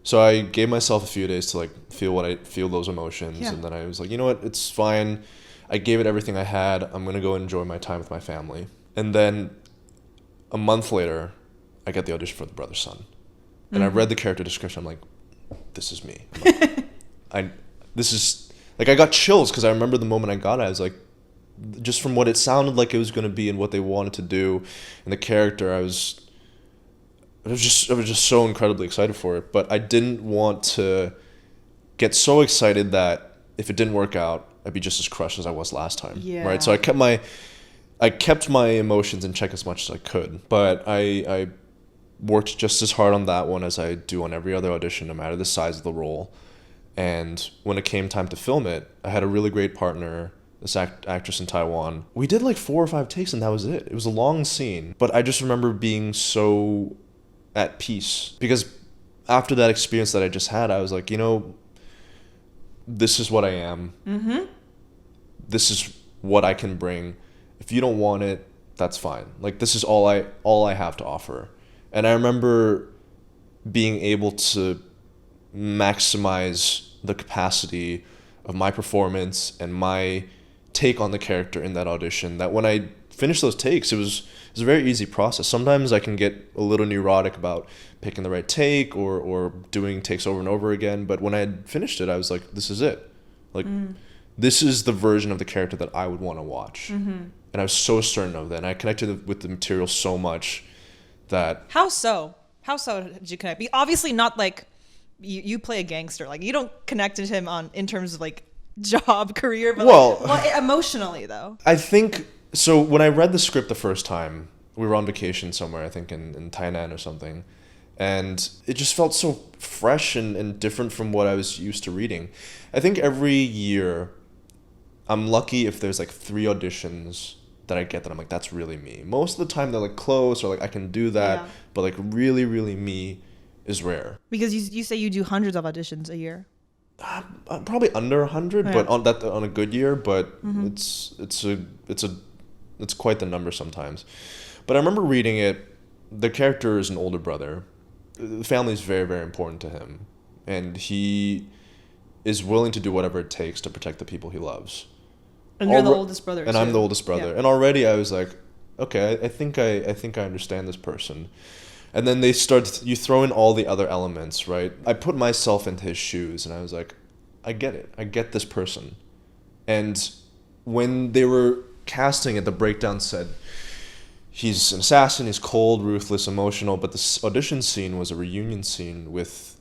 So I gave myself a few days to like feel those emotions. And then I was like, you know what? It's fine. I gave it everything I had. I'm going to go enjoy my time with my family. And then a month later, I get the audition for The Brother's Son. And I read the character description. I'm like, this is me. I got chills because I remember the moment I got it. I was like, just from what it sounded like it was going to be and what they wanted to do and the character, I was just so incredibly excited for it. But I didn't want to get so excited that if it didn't work out, I'd be just as crushed as I was last time. Yeah. Right. So I kept my emotions in check as much as I could, but I worked just as hard on that one as I do on every other audition, no matter the size of the role. And when it came time to film it, I had a really great partner, this actress in Taiwan. We did like 4 or 5 takes and that was it. It was a long scene, but I just remember being so at peace because after that experience that I just had, I was like, this is what I am. Mm-hmm. This is what I can bring. If you don't want it, that's fine. Like, this is all I have to offer. And I remember being able to maximize the capacity of my performance and my take on the character in that audition, that when I finished those takes, it was a very easy process. Sometimes I can get a little neurotic about picking the right take or doing takes over and over again. But when I had finished it, I was like, this is it. Like, this is the version of the character that I would want to watch. Mm-hmm. And I was so certain of that. And I connected with the material so much that... How so? How so did you connect? Obviously not like you play a gangster. Like, you don't connect to him in terms of like job, career, but emotionally though. I think... So when I read the script the first time, we were on vacation somewhere, I think in Tainan or something, and it just felt so fresh and different from what I was used to reading. I think every year, I'm lucky if there's like 3 auditions that I get that I'm like, that's really me. Most of the time they're like close or like I can do that, but like really, really me is rare. Because you say you do hundreds of auditions a year. Probably under 100, but on a good year, but it's quite the number sometimes. But I remember reading it. The character is an older brother. The family is very, very important to him, and he is willing to do whatever it takes to protect the people he loves. And you're the oldest brother. And I'm the oldest brother. Yeah. And already I was like, okay, I think I understand this person. And then you throw in all the other elements, right? I put myself into his shoes and I was like, I get it. I get this person. And when they were casting it, the breakdown said, he's an assassin, he's cold, ruthless, emotional, but this audition scene was a reunion scene with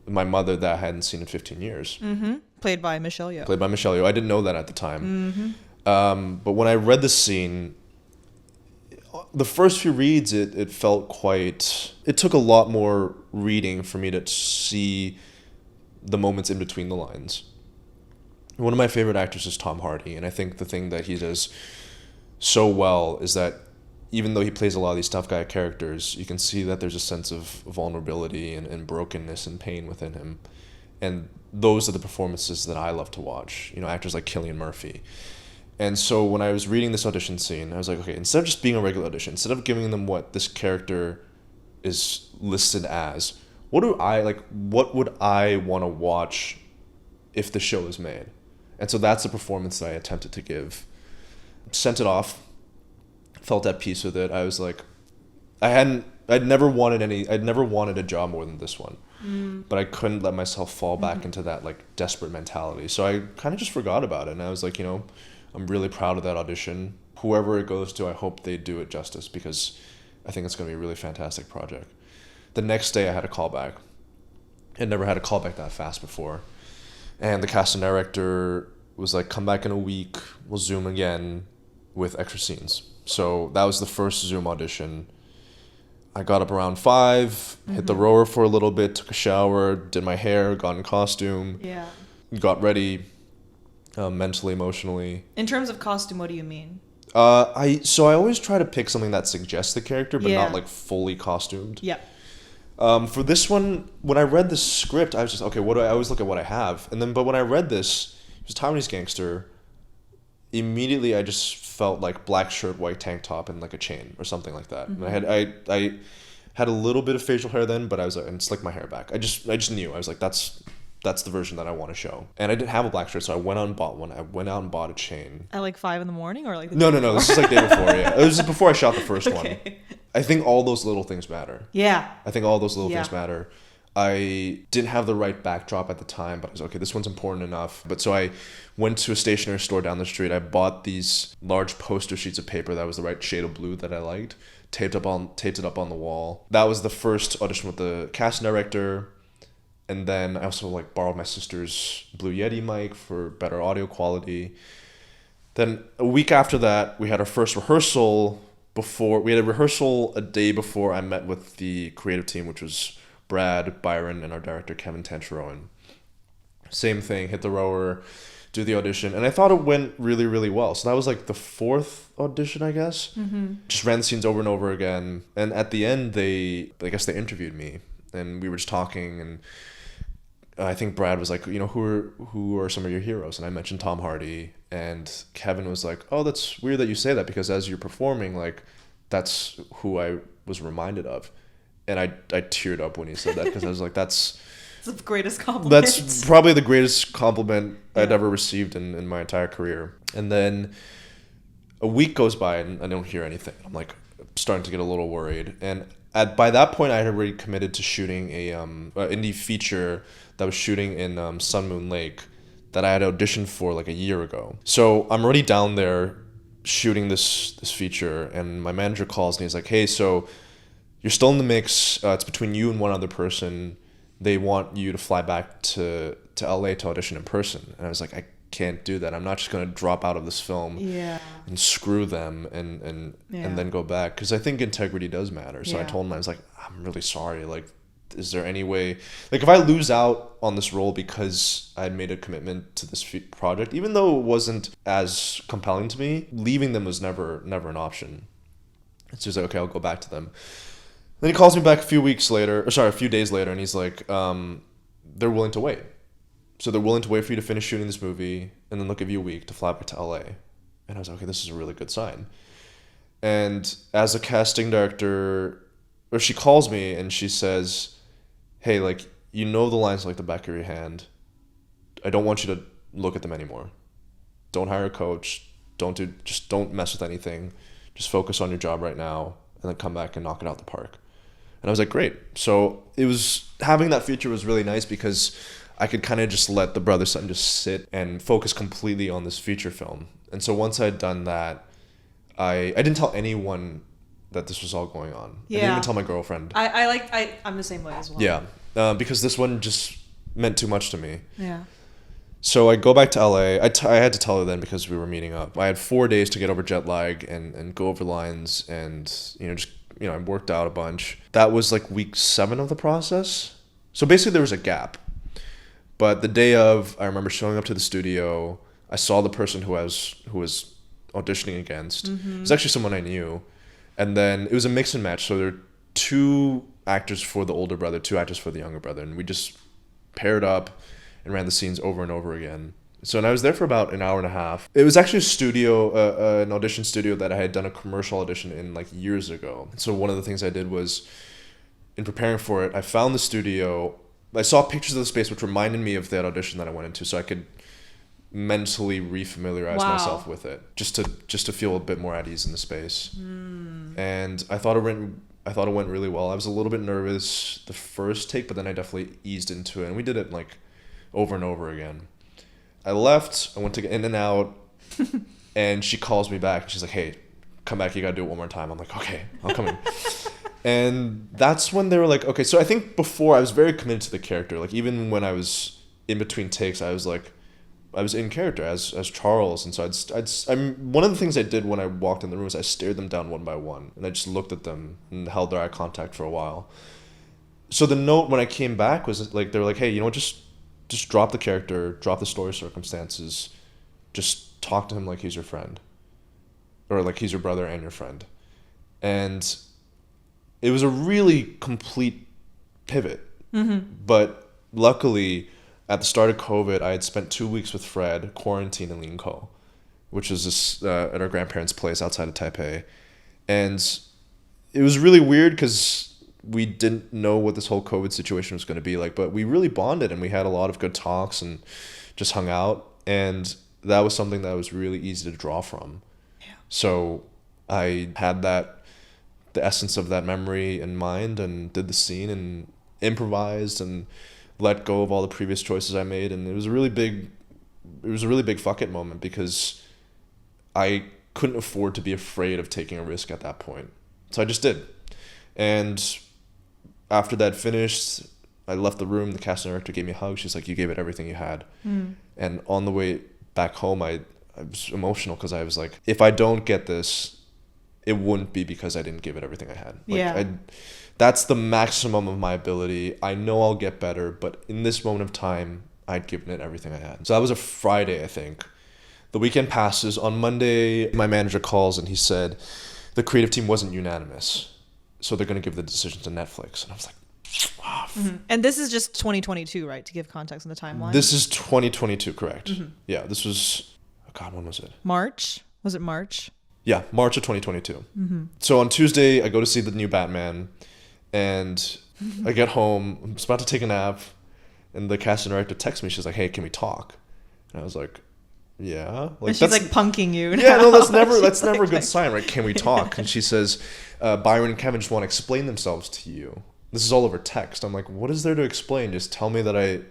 my mother that I hadn't seen in 15 years. Mm-hmm. Played by Michelle Yeoh. I didn't know that at the time. Mm-hmm. But when I read the scene, the first few reads, it felt quite... It took a lot more reading for me to see the moments in between the lines. One of my favorite actors is Tom Hardy, and I think the thing that he does so well is that even though he plays a lot of these tough guy characters, you can see that there's a sense of vulnerability and brokenness and pain within him. And those are the performances that I love to watch. Actors like Cillian Murphy. And so when I was reading this audition scene, I was like, okay, instead of just being a regular audition, instead of giving them what this character is listed as, what would I want to watch if the show is made? And so that's the performance that I attempted to give. Sent it off, felt at peace with it. I was like, I'd never wanted a job more than this one. But I couldn't let myself fall back into that like desperate mentality. So I kind of just forgot about it. And I was like, I'm really proud of that audition. Whoever it goes to, I hope they do it justice because I think it's going to be a really fantastic project. The next day I had a callback. I'd never had a callback that fast before. And the casting director was like, come back in a week, we'll Zoom again with extra scenes. So that was the first Zoom audition. I got up around 5, hit the rower for a little bit, took a shower, did my hair, got in costume, got ready mentally, emotionally. In terms of costume, what do you mean? I always try to pick something that suggests the character, but not like fully costumed. Yeah. For this one, when I read the script, I was just, okay, I always look at what I have. But when I read this, it was Taiwanese gangster. Immediately, I just felt like black shirt, white tank top, and like a chain or something like that. Mm-hmm. And I had a little bit of facial hair then, but I was like, and slicked my hair back. I just knew. I was like, that's the version that I want to show. And I didn't have a black shirt, so I went out and bought one. I went out and bought a chain. At like 5 a.m, or like No. This is like day before. Yeah, it was before I shot the first one. I think all those little things matter. Yeah. I think all those little things matter. I didn't have the right backdrop at the time, but I was okay, this one's important enough. But so I went to a stationery store down the street. I bought these large poster sheets of paper that was the right shade of blue that I liked, taped it up on the wall. That was the first audition with the casting director. And then I also like borrowed my sister's Blue Yeti mic for better audio quality. Then a week after that, we had our first rehearsal. We had a rehearsal a day before I met with the creative team, which was Brad, Byron, and our director, Kevin Tancharoen. Same thing, hit the rower, do the audition. And I thought it went really, really well. So that was like the fourth audition, I guess. Just ran the scenes over and over again. And at the end, I guess they interviewed me. And we were just talking, and I think Brad was like, who are some of your heroes? And I mentioned Tom Hardy, and Kevin was like, oh, that's weird that you say that, because as you're performing, like, that's who I was reminded of. And I teared up when he said that, because I was like, that's the greatest compliment. That's probably the greatest compliment I'd ever received in my entire career. And then a week goes by and I don't hear anything. I'm like starting to get a little worried. And by that point, I had already committed to shooting a indie feature that was shooting in Sun Moon Lake that I had auditioned for like a year ago. So I'm already down there shooting this feature, and my manager calls and he's like, hey, so you're still in the mix. It's between you and one other person. They want you to fly back to LA to audition in person. And I was like, I can't do that. I'm not just going to drop out of this film and screw them and then go back, because I think integrity does matter. So I told him, I was like, I'm really sorry. Like, is there any way, like, if I lose out on this role because I had made a commitment to this project, even though it wasn't as compelling to me, leaving them was never an option. It's just like, okay, I'll go back to them. Then he calls me back a few days later, and he's like, they're willing to wait. So they're willing to wait for you to finish shooting this movie, and then they'll give you a week to fly back to LA. And I was like, okay, this is a really good sign. And as a casting director, or she calls me and she says, hey, like, you know the lines like the back of your hand. I don't want you to look at them anymore. Don't hire a coach. Just don't mess with anything. Just focus on your job right now, and then come back and knock it out the park. And I was like, great. So having that feature was really nice, because I could kind of just let the brother son just sit and focus completely on this feature film. And so once I'd done that, I didn't tell anyone that this was all going on. I didn't even tell my girlfriend. I'm the same way as well. Yeah, because this one just meant too much to me. Yeah. So I go back to LA. I had to tell her then, because we were meeting up. I had 4 days to get over jet lag and go over lines, and I worked out a bunch. That was like week 7 of the process. So basically there was a gap. But the day of, I remember showing up to the studio. I saw the person who was auditioning against. It was actually someone I knew. And then it was a mix and match. So there were 2 actors for the older brother, 2 actors for the younger brother. And we just paired up and ran the scenes over and over again. So, and I was there for about an hour and a half. It was actually an audition studio that I had done a commercial audition in like years ago. So one of the things I did was, in preparing for it, I found the studio. I saw pictures of the space which reminded me of that audition that I went into, so I could mentally refamiliarize myself with it, just to feel a bit more at ease in the space. And I thought it went really well. I was a little bit nervous the first take, but then I definitely eased into it, and we did it like over and over again. I left, I went to get in and out, and she calls me back. She's like, hey, come back, you gotta do it one more time. I'm like, okay, I'll come in. And that's when they were like, okay, so I think before I was very committed to the character. Like, even when I was in between takes, I was in character as Charles. And so one of the things I did when I walked in the room was I stared them down one by one, and I just looked at them and held their eye contact for a while. So the note when I came back was like, they were like, hey, you know what, just drop the character, drop the story circumstances, just talk to him like he's your friend, or like he's your brother and your friend. And it was a really complete pivot. But luckily, at the start of COVID, I had spent 2 weeks with Fred quarantined in Linkou, which is this at our grandparents' place outside of Taipei. And it was really weird because we didn't know what this whole COVID situation was going to be like, but we really bonded, and we had a lot of good talks and just hung out. And that was something that was really easy to draw from. Yeah. So I had the essence of that memory in mind, and did the scene and improvised and let go of all the previous choices I made. And it was a really big fuck it moment, because I couldn't afford to be afraid of taking a risk at that point. So I just did. And after that finished, I left the room. The casting director gave me a hug. She's like, you gave it everything you had. And on the way back home, I was emotional because I was like, if I don't get this, it wouldn't be because I didn't give it everything I had. Like, that's the maximum of my ability. I know I'll get better, but in this moment of time, I'd given it everything I had. So that was a Friday, I think. The weekend passes. On Monday, my manager calls and he said the creative team wasn't unanimous, so they're going to give the decision to Netflix. And I was like, And this is just 2022, right? To give context on the timeline. This is 2022, correct? Yeah, this was, oh God, when was it? March? Was it March? Yeah, March of 2022. So on Tuesday, I go to see the new Batman, and I get home. I'm just about to take a nap, and the casting director texts me. She's like, "Hey, can we talk?" And I was like, "Yeah." Like, and she's like punking you. Yeah, no, that's never a good sign, right? Can we talk? And she says, "Byron and Kevin just want to explain themselves to you." This is all over text. I'm like, "What is there to explain? Just tell me that I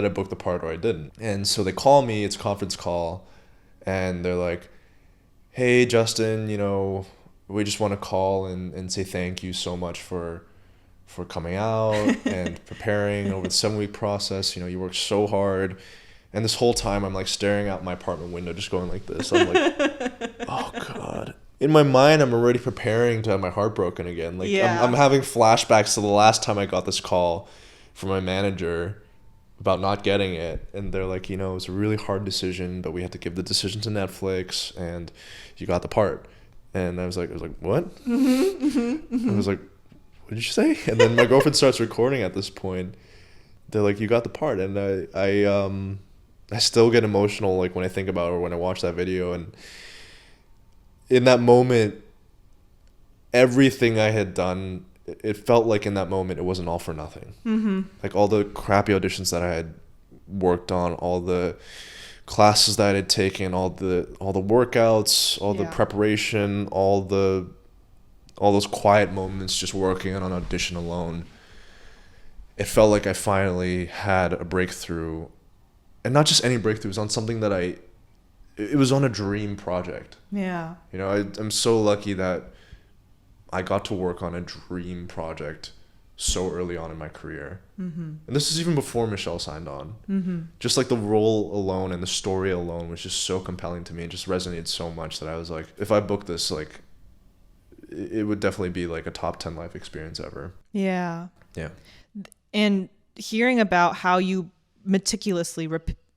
booked the part or I didn't." And so they call me. It's a conference call, and they're like, "Hey, Justin, we just want to call and say thank you so much for coming out and preparing over the 7-week process. You worked so hard." And this whole time I'm like staring out my apartment window, just going like this. I'm like, oh God. In my mind, I'm already preparing to have my heart broken again. Like, I'm having flashbacks to the last time I got this call from my manager about not getting it, and they're like, it was a really hard decision, but we had to give the decision to Netflix, and you got the part. And I was like, what? I was like, what did you say? And then my girlfriend starts recording at this point. They're like, you got the part. And I still get emotional, like, when I think about it or when I watch that video. And in that moment, everything I had done, it felt like in that moment it wasn't all for nothing. Like, all the crappy auditions that I had worked on, all the classes that I had taken, all the workouts, all the preparation, all those quiet moments just working on an audition alone. It felt like I finally had a breakthrough, and not just any breakthrough. It was on something that it was on a dream project. Yeah. I'm so lucky that I got to work on a dream so early on in my career. And this is even before Michelle signed on. Just like the role alone and the story alone was just so compelling to me. It just resonated so much that I was like, if I book this, like, it would definitely be like a top 10 life experience ever. Yeah. Yeah. And hearing about how you meticulously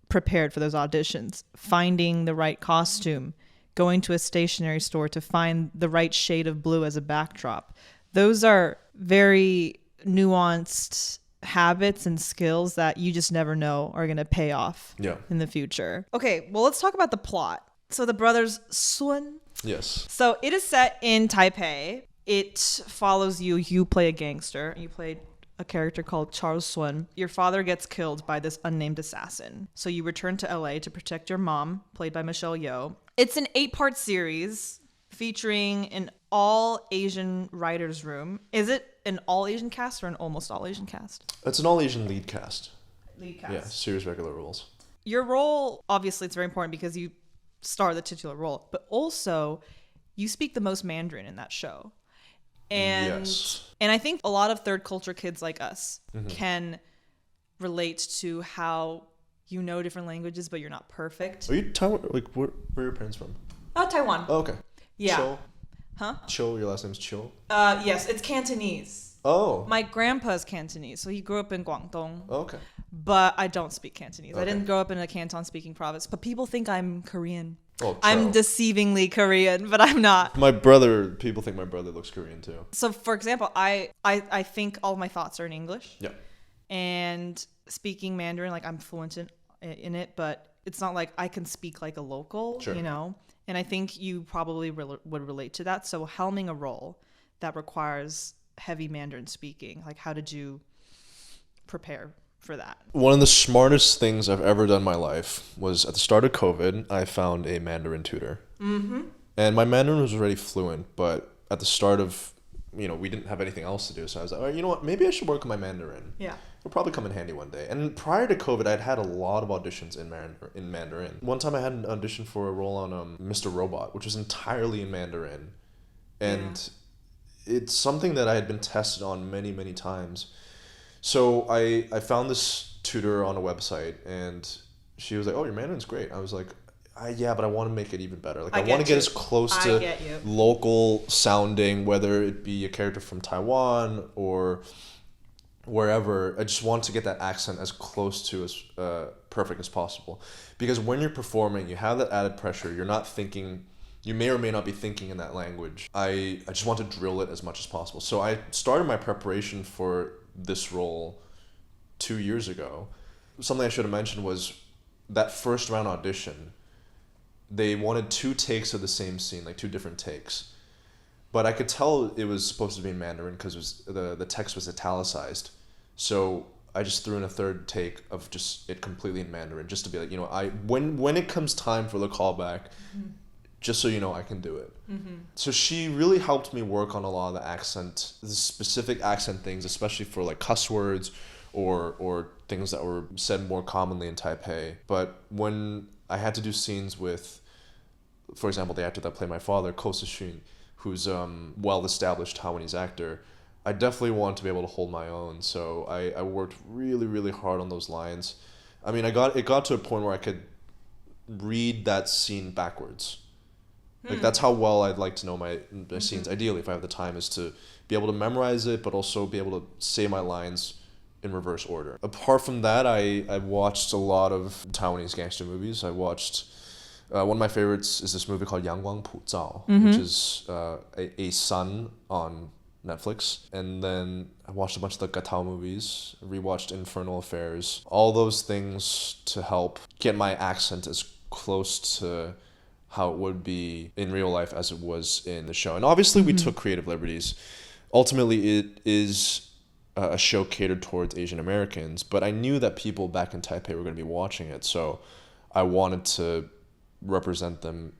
prepared for those auditions, finding the right costume, going to a stationery store to find the right shade of blue as a backdrop. Those are very nuanced habits and skills that you just never know are going to pay off in the future. Okay, well, let's talk about the plot. So the brothers Sun. Yes. So it is set in Taipei. It follows you. You play a gangster. You play a character called Charles Sun. Your father gets killed by this unnamed assassin. So you return to LA to protect your mom, played by Michelle Yeoh. It's an 8-part series featuring an all-Asian writer's room. Is it an all-Asian cast or an almost all-Asian cast? It's an all-Asian lead cast. Lead cast. Yeah, series regular roles. Your role, obviously, it's very important because you star the titular role, but also you speak the most Mandarin in that show. And I think a lot of third culture kids like us can relate to how you know different languages, but you're not perfect. Are you like where are your parents from? Taiwan. Oh, okay. Yeah. Cho? Huh? Cho, your last name's Cho? Yes, it's Cantonese. Oh. My grandpa's Cantonese, so he grew up in Guangdong. Oh, okay. But I don't speak Cantonese. Okay. I didn't grow up in a Canton-speaking province, but people think I'm Korean. Oh, Cho. I'm deceivingly Korean, but I'm not. People think my brother looks Korean too. So, for example, I think all my thoughts are in English. Yeah. And speaking Mandarin, like, I'm fluent in it, but it's not like I can speak like a local, Sure. And I think you probably would relate to that. So helming a role that requires heavy Mandarin speaking, like, how did you prepare for that? One of the smartest things I've ever done in my life was at the start of COVID, I found a Mandarin tutor. And my Mandarin was already fluent, but at the start of, we didn't have anything else to do. So I was like, all right, you know what? Maybe I should work on my Mandarin. Yeah. It'll probably come in handy one day. And prior to COVID, I'd had a lot of auditions in Mandarin. One time I had an audition for a role on Mr. Robot, which was entirely in Mandarin. And it's something that I had been tested on many, many times. So I found this tutor on a website, and she was like, "Oh, your Mandarin's great." I was like, "Yeah, but I want to make it even better. Like, I want to get as close to local sounding, whether it be a character from Taiwan or wherever. I just want to get that accent as close to as perfect as possible, because when you're performing, you have that added pressure. You're not thinking. You may or may not be thinking in that language. I just want to drill it as much as possible. So I started my preparation for this role 2 years ago. Something I should have mentioned was that first round audition, they wanted 2 takes of the same scene, like 2 different takes. But I could tell it was supposed to be in Mandarin because the text was italicized. So I just threw in a third take of just it completely in Mandarin, just to be like, when it comes time for the callback, just so you know I can do it. So she really helped me work on a lot of the specific accent things, especially for like cuss words or things that were said more commonly in Taipei. But when I had to do scenes with, for example, the actor that played my father, Ko Se-shun, who's well-established Taiwanese actor, I definitely want to be able to hold my own. So I worked really, really hard on those lines. I mean, it got to a point where I could read that scene backwards. Like, that's how well I'd like to know my scenes. Ideally, if I have the time, is to be able to memorize it, but also be able to say my lines in reverse order. Apart from that, I watched a lot of Taiwanese gangster movies. I watched, one of my favorites is this movie called Yangguang Pu Zao, which is a sun on Netflix. And then I watched a bunch of the Gatao movies, rewatched Infernal Affairs, all those things to help get my accent as close to how it would be in real life as it was in the show. And obviously we took creative liberties. Ultimately, it is a show catered towards Asian Americans, but I knew that people back in Taipei were going to be watching it, so I wanted to represent them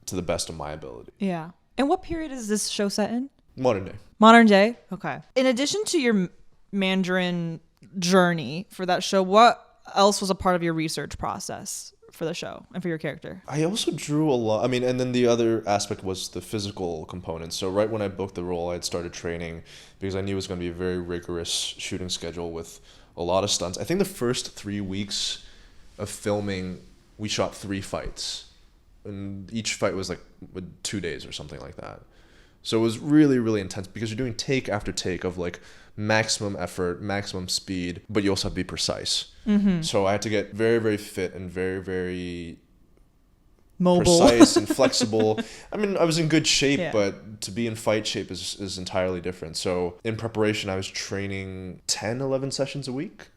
to the best of my ability. Yeah. And what period is this show set in? Modern day. Modern day? Okay. In addition to your Mandarin journey for that show, what else was a part of your research process for the show and for your character? I also drew a lot. I mean, and then the other aspect was the physical component. So right when I booked the role, I had started training because I knew it was going to be a very rigorous shooting schedule with a lot of stunts. I think the first 3 weeks of filming, we shot 3 fights. And each fight was like 2 days or something like that. So it was really, really intense because you're doing take after take of like maximum effort, maximum speed, but you also have to be precise. So I had to get very, very fit and very, very mobile, precise and flexible. I mean, I was in good shape, but to be in fight shape is entirely different. So in preparation, I was training 10, 11 sessions a week.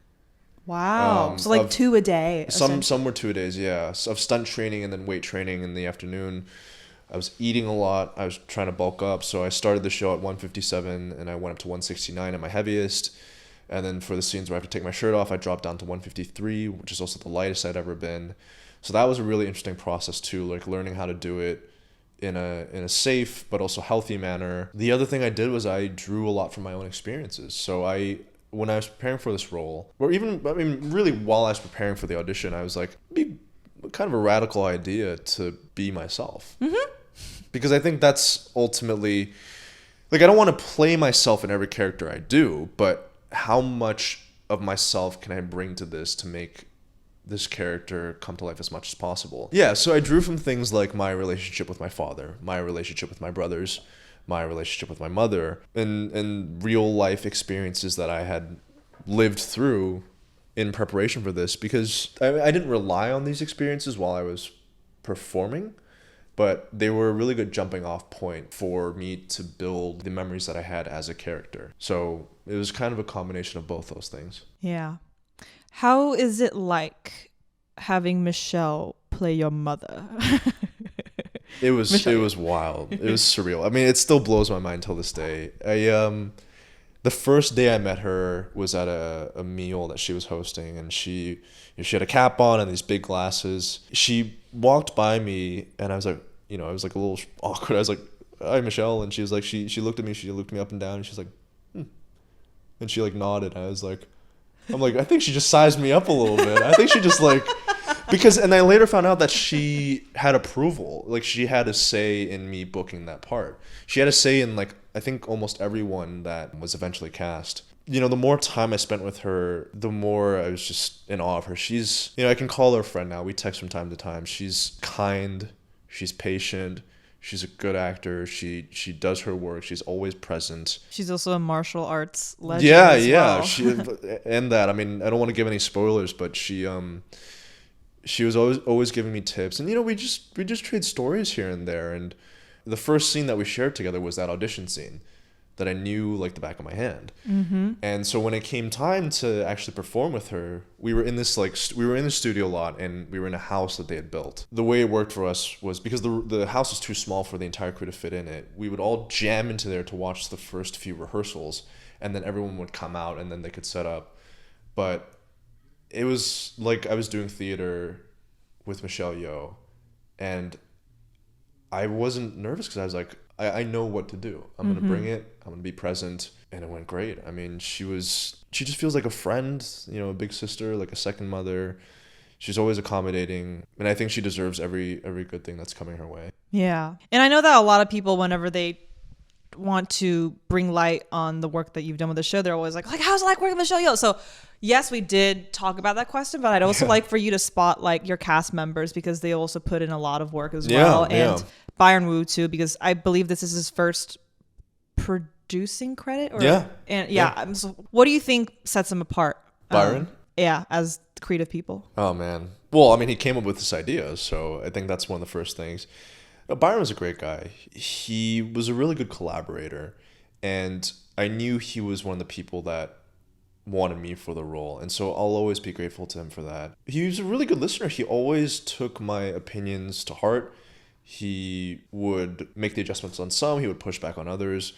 Wow. So like 2 a day. Some were 2 a days, yeah. So of stunt training and then weight training in the afternoon. I was eating a lot. I was trying to bulk up. So I started the show at 157 and I went up to 169 at my heaviest. And then for the scenes where I have to take my shirt off, I dropped down to 153, which is also the lightest I'd ever been. So that was a really interesting process too, like learning how to do it in a safe but also healthy manner. The other thing I did was I drew a lot from my own experiences. So when I was preparing for this role, or even, I mean, really while I was preparing for the audition, I was like, it'd be kind of a radical idea to be myself. Because I think that's ultimately, like, I don't want to play myself in every character I do, but how much of myself can I bring to this to make this character come to life as much as possible? Yeah, so I drew from things like my relationship with my father, my relationship with my brothers, my relationship with my mother, and real life experiences that I had lived through in preparation for this, because I didn't rely on these experiences while I was performing, but they were a really good jumping off point for me to build the memories that I had as a character. So it was kind of a combination of both those things. Yeah. How is it like having Michelle play your mother? It was wild. It was surreal. I mean, it still blows my mind till this day. The first day I met her was at a meal that she was hosting, and she had a cap on and these big glasses. She walked by me, and I was like, I was like a little awkward. I was like, "Hi, Michelle," and she was like, she looked at me. She looked me up and down, and she's like, and she like nodded. I'm like, I think she just sized me up a little bit. I think she just like. And I later found out that she had approval. Like, she had a say in me booking that part. She had a say in, like, I think almost everyone that was eventually cast. the more time I spent with her, the more I was just in awe of her. She's, I can call her a friend now. We text from time to time. She's kind. She's patient. She's a good actor. She does her work. She's always present. She's also a martial arts legend. Yeah, as yeah. Well. And that. I mean, I don't want to give any spoilers, but she was always giving me tips, and we just trade stories here and there. And the first scene that we shared together was that audition scene that I knew like the back of my hand. Mm-hmm. And so when it came time to actually perform with her, we were in this we were in the studio lot, and we were in a house that they had built. The way it worked for us was because the house was too small for the entire crew to fit in it. We would all jam into there to watch the first few rehearsals, and then everyone would come out, and then they could set up. But it was like I was doing theater with Michelle Yeoh, and I wasn't nervous because I was like, I know what to do. I'm going to bring it. I'm going to be present. And it went great. I mean, she just feels like a friend, a big sister, like a second mother. She's always accommodating. And I think she deserves every good thing that's coming her way. Yeah. And I know that a lot of people, whenever they want to bring light on the work that you've done with the show, they're always like, how's it like working with Michelle Yeoh? So yes, we did talk about that question, but I'd also like for you to spot like your cast members, because they also put in a lot of work as well. And Byron Wu too, because I believe this is his first producing credit. So what do you think sets him apart? Byron? As creative people. Oh man. Well, I mean, he came up with this idea, so I think that's one of the first things. Byron was a great guy. He was a really good collaborator, and I knew he was one of the people that wanted me for the role, and so I'll always be grateful to him for that. He was a really good listener. He always took my opinions to heart. He would make the adjustments on some, he would push back on others,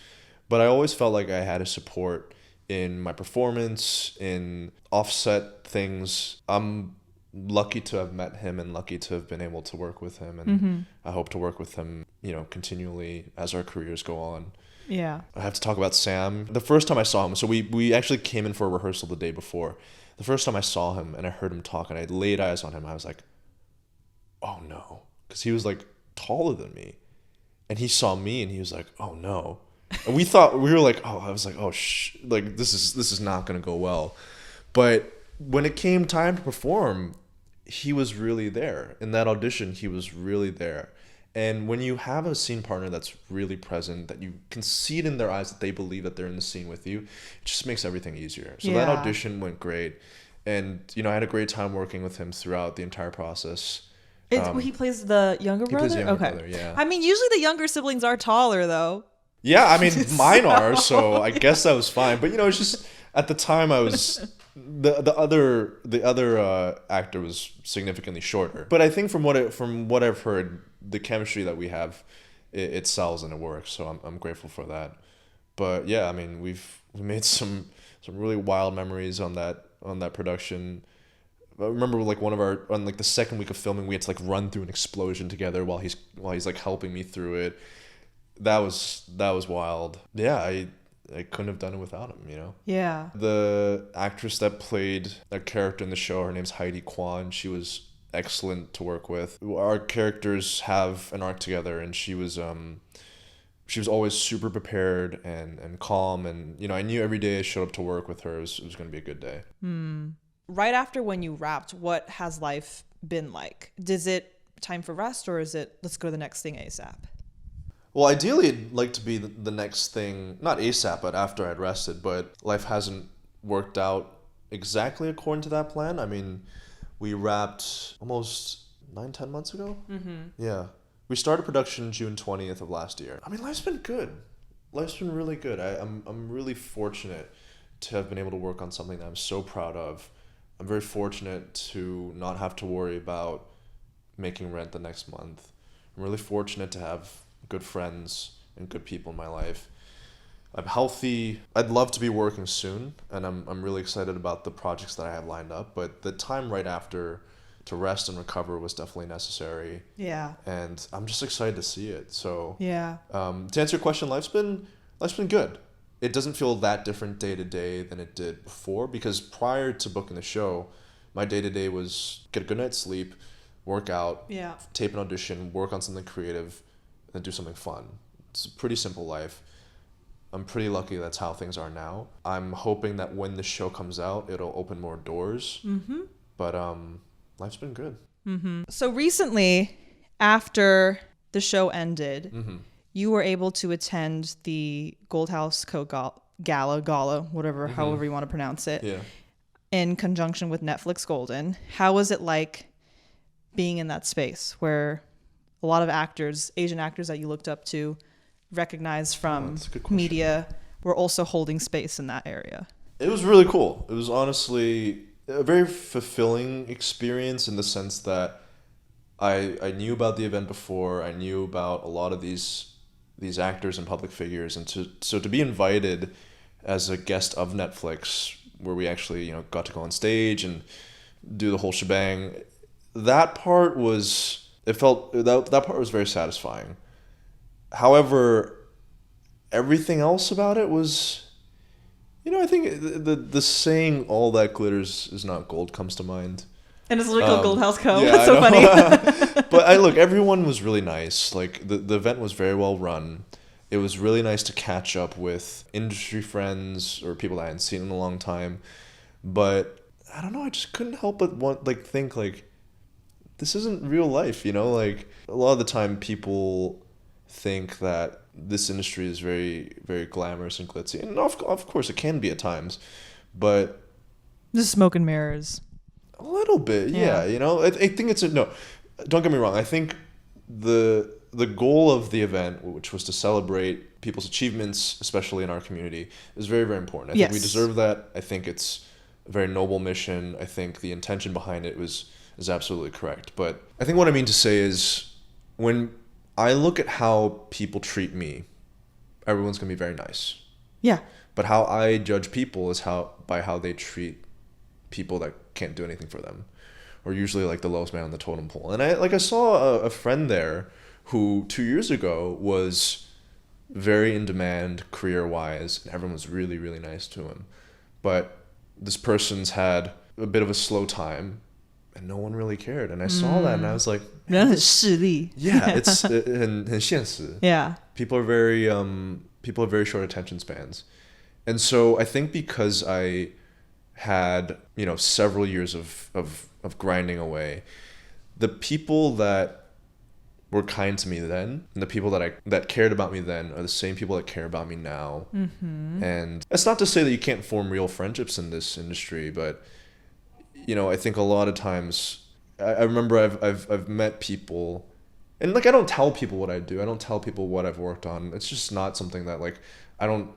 but I always felt like I had his support in my performance, in offset things. I'm lucky to have met him and lucky to have been able to work with him, and I hope to work with him, continually as our careers go on. Yeah. I have to talk about Sam. The first time I saw him, so we actually came in for a rehearsal the day before. The first time I saw him and I heard him talk and I laid eyes on him, I was like, oh no. Because he was like taller than me. And he saw me and he was like, oh no. And we were like, oh, I was like, oh, like this is not going to go well. But when it came time to perform, he was really there. In that audition, he was really there. And when you have a scene partner that's really present, that you can see it in their eyes that they believe that they're in the scene with you, it just makes everything easier. So that audition went great. And, I had a great time working with him throughout the entire process. He plays the younger brother? He plays the younger brother, yeah. I mean, usually the younger siblings are taller, though. Yeah, I mean, mine are, so I guess that was fine. But, it's just, at the time I was... The other actor was significantly shorter, but I think from what I've heard, the chemistry that we have, it sells and it works. So I'm grateful for that. But yeah, I mean we made some really wild memories on that production. I remember like on the second week of filming, we had to like run through an explosion together while he's like helping me through it. That was wild. Yeah, I couldn't have done it without him, Yeah. The actress that played a character in the show, her name's Heidi Kwan. She was excellent to work with. Our characters have an arc together, and she was always super prepared and calm, and I knew every day I showed up to work with her, it was going to be a good day. Right after when you wrapped, what has life been like? Is it time for rest, or is it let's go to the next thing ASAP? Well, ideally, I'd like to be the next thing, not ASAP, but after I'd rested, but life hasn't worked out exactly according to that plan. I mean, we wrapped almost 9-10 months ago. Yeah. We started production June 20th of last year. I mean, life's been good. Life's been really good. I'm really fortunate to have been able to work on something that I'm so proud of. I'm very fortunate to not have to worry about making rent the next month. I'm really fortunate to have good friends and good people in my life. I'm healthy. I'd love to be working soon, and I'm really excited about the projects that I have lined up, but the time right after to rest and recover was definitely necessary. Yeah. And I'm just excited to see it. So yeah. To answer your question, life's been good. It doesn't feel that different day to day than it did before, because prior to booking the show, my day to day was get a good night's sleep, work out, tape an audition, work on something creative, and do something fun. It's a pretty simple life. I'm pretty lucky that's how things are now. I'm hoping that when the show comes out, it'll open more doors. But life's been good. So recently, after the show ended, you were able to attend the Gold House Gala, whatever, however you want to pronounce it, in conjunction with Netflix Golden. How was it like being in that space where a lot of actors, Asian actors that you looked up to, recognized from media, were also holding space in that area? It was really cool. It was honestly a very fulfilling experience in the sense that I knew about the event before. I knew about a lot of these actors and public figures, and to be invited as a guest of Netflix, where we actually got to go on stage and do the whole shebang. That part was that part was very satisfying. However, everything else about it was, I think the saying "all that glitters is not gold" comes to mind. And it's literally called Gold House Co. Yeah, That's so funny. But everyone was really nice. Like the event was very well run. It was really nice to catch up with industry friends or people that I hadn't seen in a long time. But I don't know, I just couldn't help but think this isn't real life, Like a lot of the time people think that this industry is very, very glamorous and glitzy. And of course it can be at times, but Just smoke and mirrors. A little bit, yeah. I think no, don't get me wrong. I think the goal of the event, which was to celebrate people's achievements, especially in our community, is very, very important. I think we deserve that. I think it's a very noble mission. I think the intention behind it is absolutely correct. But I think what I mean to say is, when I look at how people treat me, everyone's gonna be very nice. Yeah. But how I judge people is by how they treat people that can't do anything for them, or usually the lowest man on the totem pole. And I saw a friend there who 2 years ago was very in demand career-wise, and everyone was really, really nice to him. But this person's had a bit of a slow time, and no one really cared. And I saw that, and I was like, 人很势利. yeah, it's 很现实. Yeah. People have very short attention spans. And so I think because I had several years of grinding away, the people that were kind to me then, and the people that cared about me then, are the same people that care about me now. And that's not to say that you can't form real friendships in this industry, but I think a lot of times I remember I've met people, and I don't tell people what I do, I don't tell people what I've worked on. It's just not something that I don't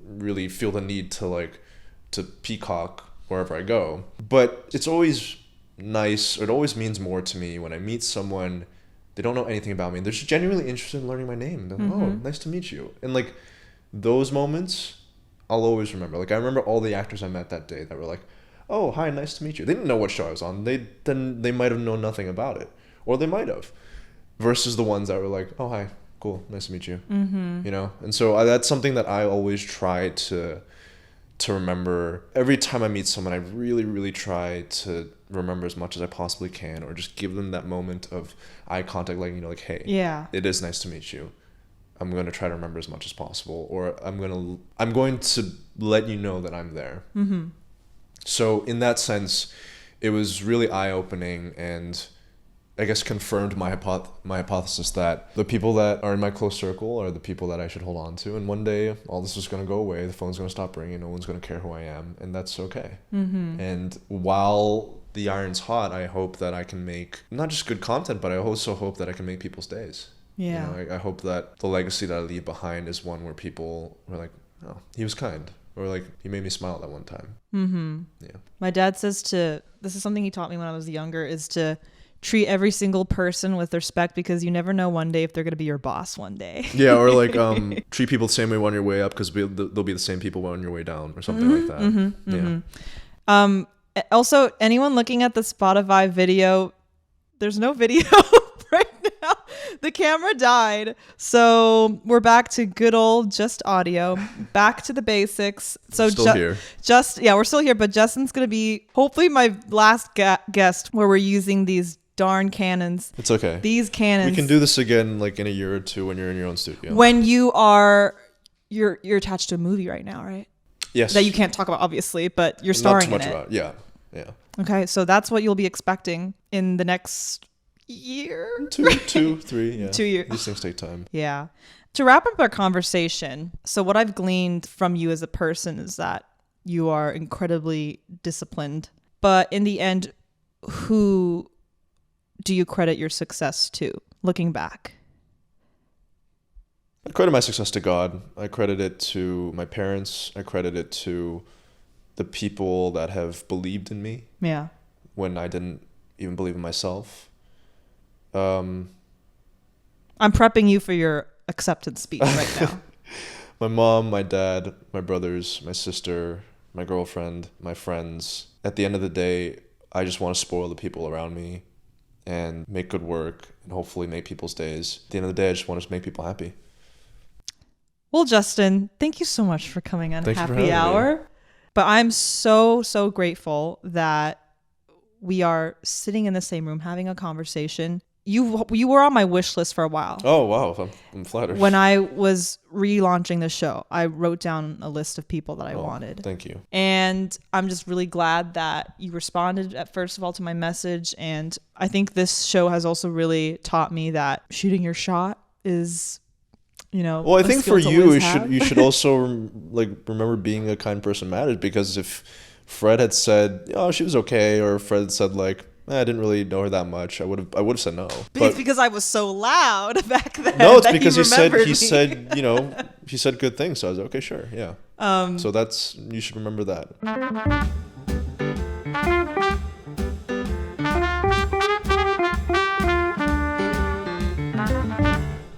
really feel the need to peacock wherever I go. But it's always nice, or it always means more to me when I meet someone, they don't know anything about me, they're just genuinely interested in learning my name. They're like, oh, nice to meet you. And those moments I'll always remember. I remember all the actors I met that day that were like, oh, hi, nice to meet you. They didn't know what show I was on. They might have known nothing about it, or they might have, versus the ones that were like, oh, hi, cool, nice to meet you. And so that's something that I always try to remember. Every time I meet someone, I really, really try to remember as much as I possibly can, or just give them that moment of eye contact, hey, yeah, it is nice to meet you. I'm going to try to remember as much as possible, or I'm going to let you know that I'm there. So in that sense, it was really eye-opening, and I guess confirmed my hypothesis that the people that are in my close circle are the people that I should hold on to. And one day, all this is going to go away. The phone's going to stop ringing. No one's going to care who I am. And that's okay. And while the iron's hot, I hope that I can make not just good content, but I also hope that I can make people's days. Yeah. I hope that the legacy that I leave behind is one where people were like, oh, he was kind. Or he made me smile that one time. Yeah. My dad says this is something he taught me when I was younger, is to treat every single person with respect, because you never know one day if they're going to be your boss one day. Yeah, or treat people the same way on your way up, because they'll be the same people on your way down, or something like that. Yeah. Also, anyone looking at the Spotify video, there's no video right now. The camera died. So we're back to good old just audio, back to the basics. So still here. We're still here, but Justin's going to be hopefully my last guest where we're using these darn cannons. It's okay. These cannons. We can do this again in a year or two when you're in your own studio. When you are you're attached to a movie right now, right? Yes. That you can't talk about, obviously, but you're starring Not too much in it. about it. Yeah. Yeah. Okay, so that's what you'll be expecting in the next year? 2, 3, yeah. 2 years. These things take time. Yeah. To wrap up our conversation, so what I've gleaned from you as a person is that you are incredibly disciplined. But in the end, who do you credit your success to, looking back? I credit my success to God. I credit it to my parents. I credit it to the people that have believed in me. Yeah. When I didn't even believe in myself. I'm prepping you for your acceptance speech right now. My mom, my dad, my brothers, my sister, my girlfriend, my friends. At the end of the day, I just want to spoil the people around me and make good work and hopefully make people's days. At the end of the day, I just want to make people happy. Well, Justin, thank you so much for coming on Thanks for Happy having Hour. me. But I'm so grateful that we are sitting in the same room having a conversation. You were on my wish list for a while. Oh, wow. I'm flattered. When I was relaunching the show, I wrote down a list of people that I wanted. Thank you. And I'm just really glad that you responded first of all to my message. And I think this show has also really taught me that shooting your shot is, well, I think for you, you should also remember being a kind person matters, because if Fred had said, oh, she was okay, or Fred had said I didn't really know her that much, I would have said no. But it's because I was so loud back then. No, it's because he said good things. So I was like, okay, sure, yeah. So you should remember that.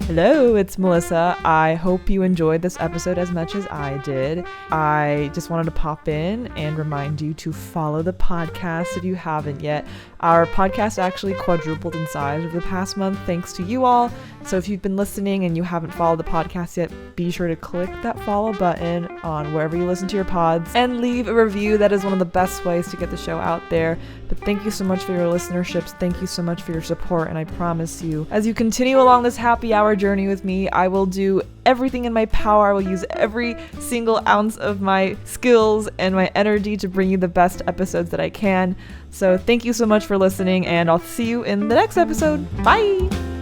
Hello, it's Melissa. I hope you enjoyed this episode as much as I did. I just wanted to pop in and remind you to follow the podcast if you haven't yet. Our podcast actually quadrupled in size over the past month thanks to you all. So if you've been listening and you haven't followed the podcast yet, be sure to click that follow button on wherever you listen to your pods and leave a review. That is one of the best ways to get the show out there. But thank you so much for your listenerships. Thank you so much for your support. And I promise you, as you continue along this happy hour journey with me, I will do everything in my power. I will use every single ounce of my skills and my energy to bring you the best episodes that I can. So thank you so much for listening, and I'll see you in the next episode. Bye!